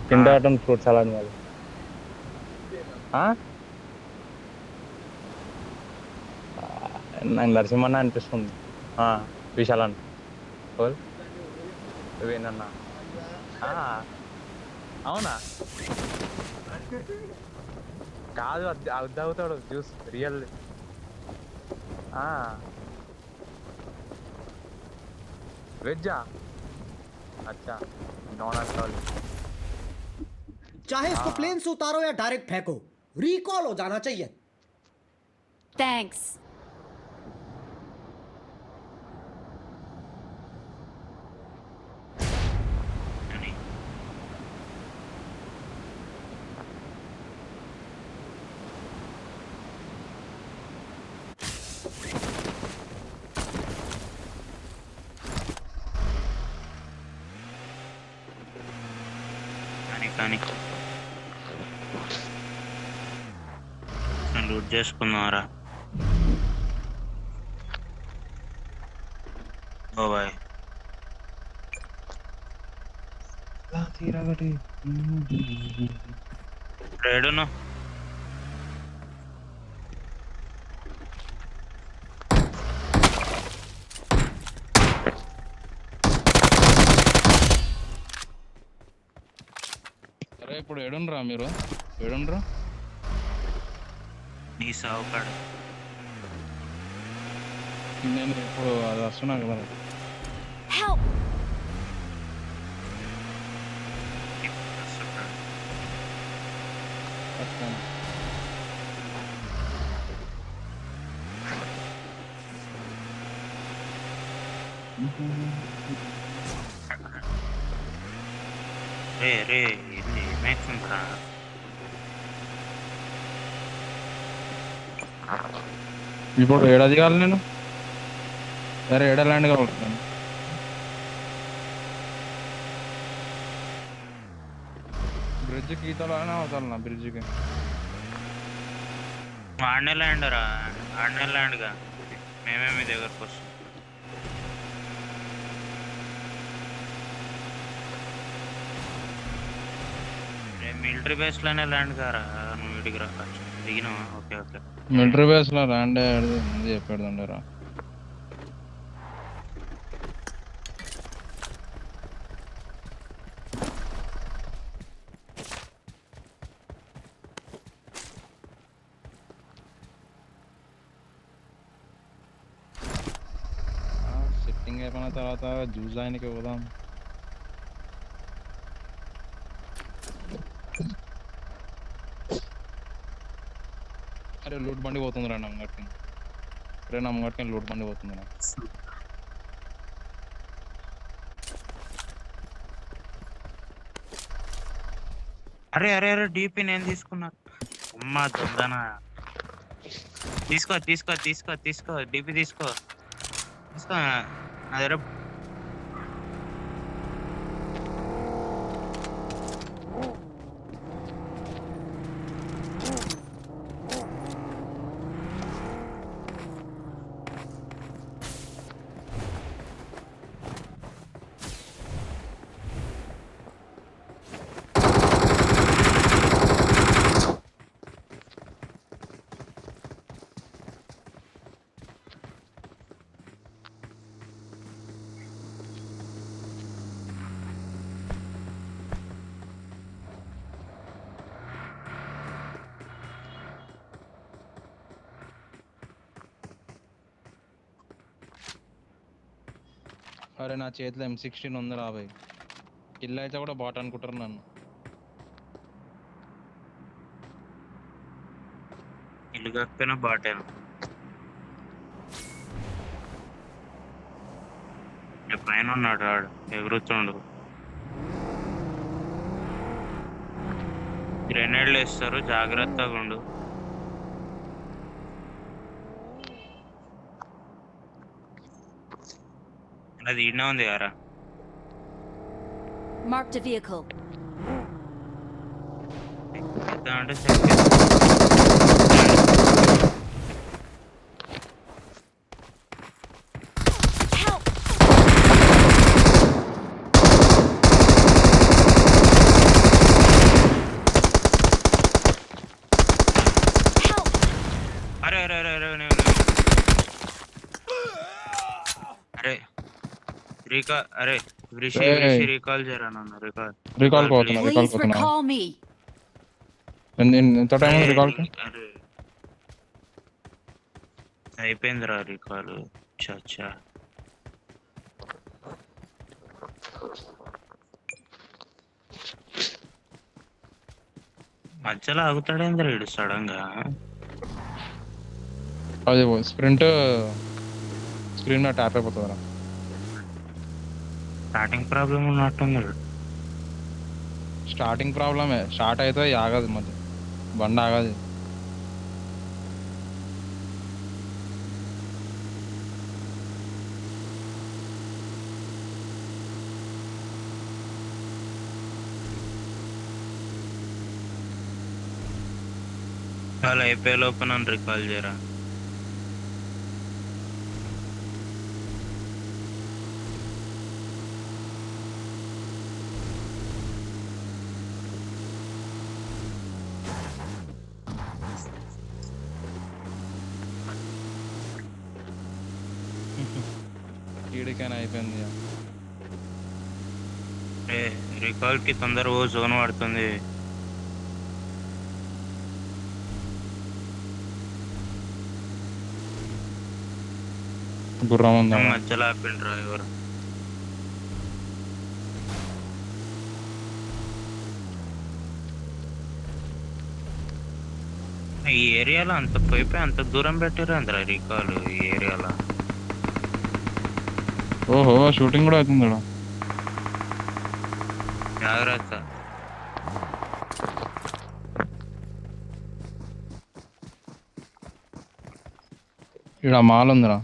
తింటాటం ఫ్రూట్ సలాడ్ మరి నాకు నరసింహన్న అనిపిస్తుంది. విశాలన్ నువ్వేనన్నా? అవునా? కాదు అది తాగుతాడు జ్యూస్ రియల్. వెజ్జా? अच्छा नॉन अल्कोहल। चाहे इसको प्लेन से उतारो या डायरेक्ट फेंको, रिकॉल हो जाना चाहिए। Thanks. కానీ లూట్ చేసుకున్నారా? ఓ బాయ్ రేడును సరే ఇప్పుడు ఏడుండ్రా మీరు? ఏడుండ్రా? నీ సావుకాడు. నేను ఇప్పుడు అది వస్తున్నా కదా. Help! రే రే ఇది ఏమైతుందిరా? ఇప్పుడు ఏడాది కావాలి నేను. సరే ఏడా ల్యాండ్ కావాలి. బ్రిడ్జ్కి ఈతలోనే అవసరం బ్రిడ్జ్కి. ఆడనే ల్యాండ్ రా, ఆడనే ల్యాండ్గా మేమే మీ దగ్గరకు వస్తాం. మిలిటరీ బేస్ లోనే ల్యాండ్ కారా? నువ్వు ఇడికి రా, దిగినావా? Okay okay. మిలిటరీ బేస్ లో ల్యాండ్ చెప్పాడు రా. సెట్టింగ్ అయిపోయిన తర్వాత జ్యూస్ ఆయనకి పోదాం. అరే లూట్ బండి పోతుందిరా నా ముంగట్కి. అరే నా ముంగట్కి లూట్ బండి పోతుందిరా. అరే అరే అరే డీపీ నేను తీసుకున్నా. అమ్మా దొంగనా. తీసుకో తీసుకో తీసుకో తీసుకో డీపీ తీసుకో తీసుకో నా దగ్గర. అరే నా చేతిలో M16 ఉంది రాబాయ్. కిల్ అయితే కూడా బాట్ అనుకుంటారు నన్ను. ఇల్లు కాకపోయినా బాటేను. పైన ఉన్నాడు వాడు ఎగురుతుండు. గ్రెనేడ్లు వేస్తారు జాగ్రత్తగా ఉండు. అది ఈడనే ఉంది కదా. Marked a vehicle. అంటే Help! Help! అరే అరే అరే అరే అరే రీకాల్. అరే రిషి రిషి రీకాల్ చేయరా నన్ను. రీకాల్ పోతున్నా రీకాల్ Please పోతున్నా. recall me. ఎంత టైం ఉంది రీకాల్ కి? అరే అయిపోయిందిరా రీకాల్. చచ్చా మధ్యలో ఆగుతాడేంద్ర వీడు సడన్ గా. అది స్ప్రింట్ స్క్రీన్ మీద ట్యాప్ అయిపోతుందిరా. స్టార్టింగ్ ప్రాబ్లం ఉన్నట్టుంది. స్టార్టింగ్ ప్రాబ్లమే. స్టార్ట్ అయితే ఆగదు మళ్ళీ బండి ఆగదు. వాళ్ళు అయిపోయే లోపు నన్ను రికాల్ చేయరా. ఈడికైనా అయిపోయింది. రికాల్ కి తొందరగా జోన్ పడుతుంది. గుర్రం ఉందా? మధ్యలో ఆపిండు డ్రైవర్. ఈ ఏరియాలో అంత పోయిపోయి అంత దూరం పెట్టారు అందరూ రికాల్ ఈ ఏరియాలో. ఓహో షూటింగ్ కూడా అవుతుంది. జాగ్రత్త. ఇక్కడ మాల్ ఉందిరా.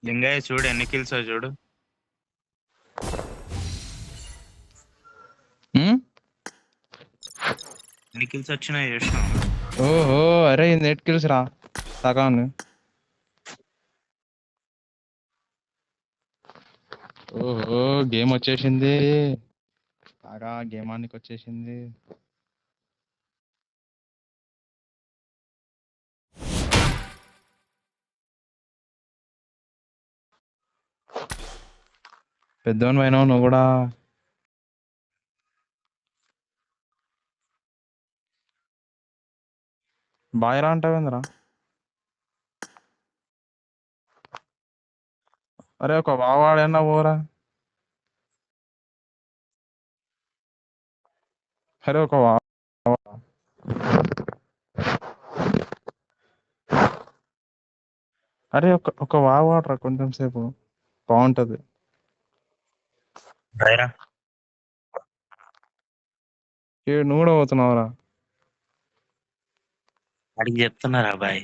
లింగయ్య చూడు ఎన్ని కిల్స్ చూడు. ఎన్ని కిల్స్ వచ్చినాయి చూసినావు? ఓహో అరే నెట్ కిల్స్ రా సగాను. ఓహో గేమ్ వచ్చేసింది. బాగా గేమ్ ఆనికి వచ్చేసింది. పెద్దవని పోయినావు నువ్వు కూడా. బాయ్ రా అంటావేంద్రా? అరే ఒక వాడన్నా పోరా. అరే ఒక అరే ఒక వాడరా కొంచెం సేపు బాగుంటది. బైరా నువ్వు కూడా పోతున్నావురా? అడిగి చెప్తున్నారా బాయ్?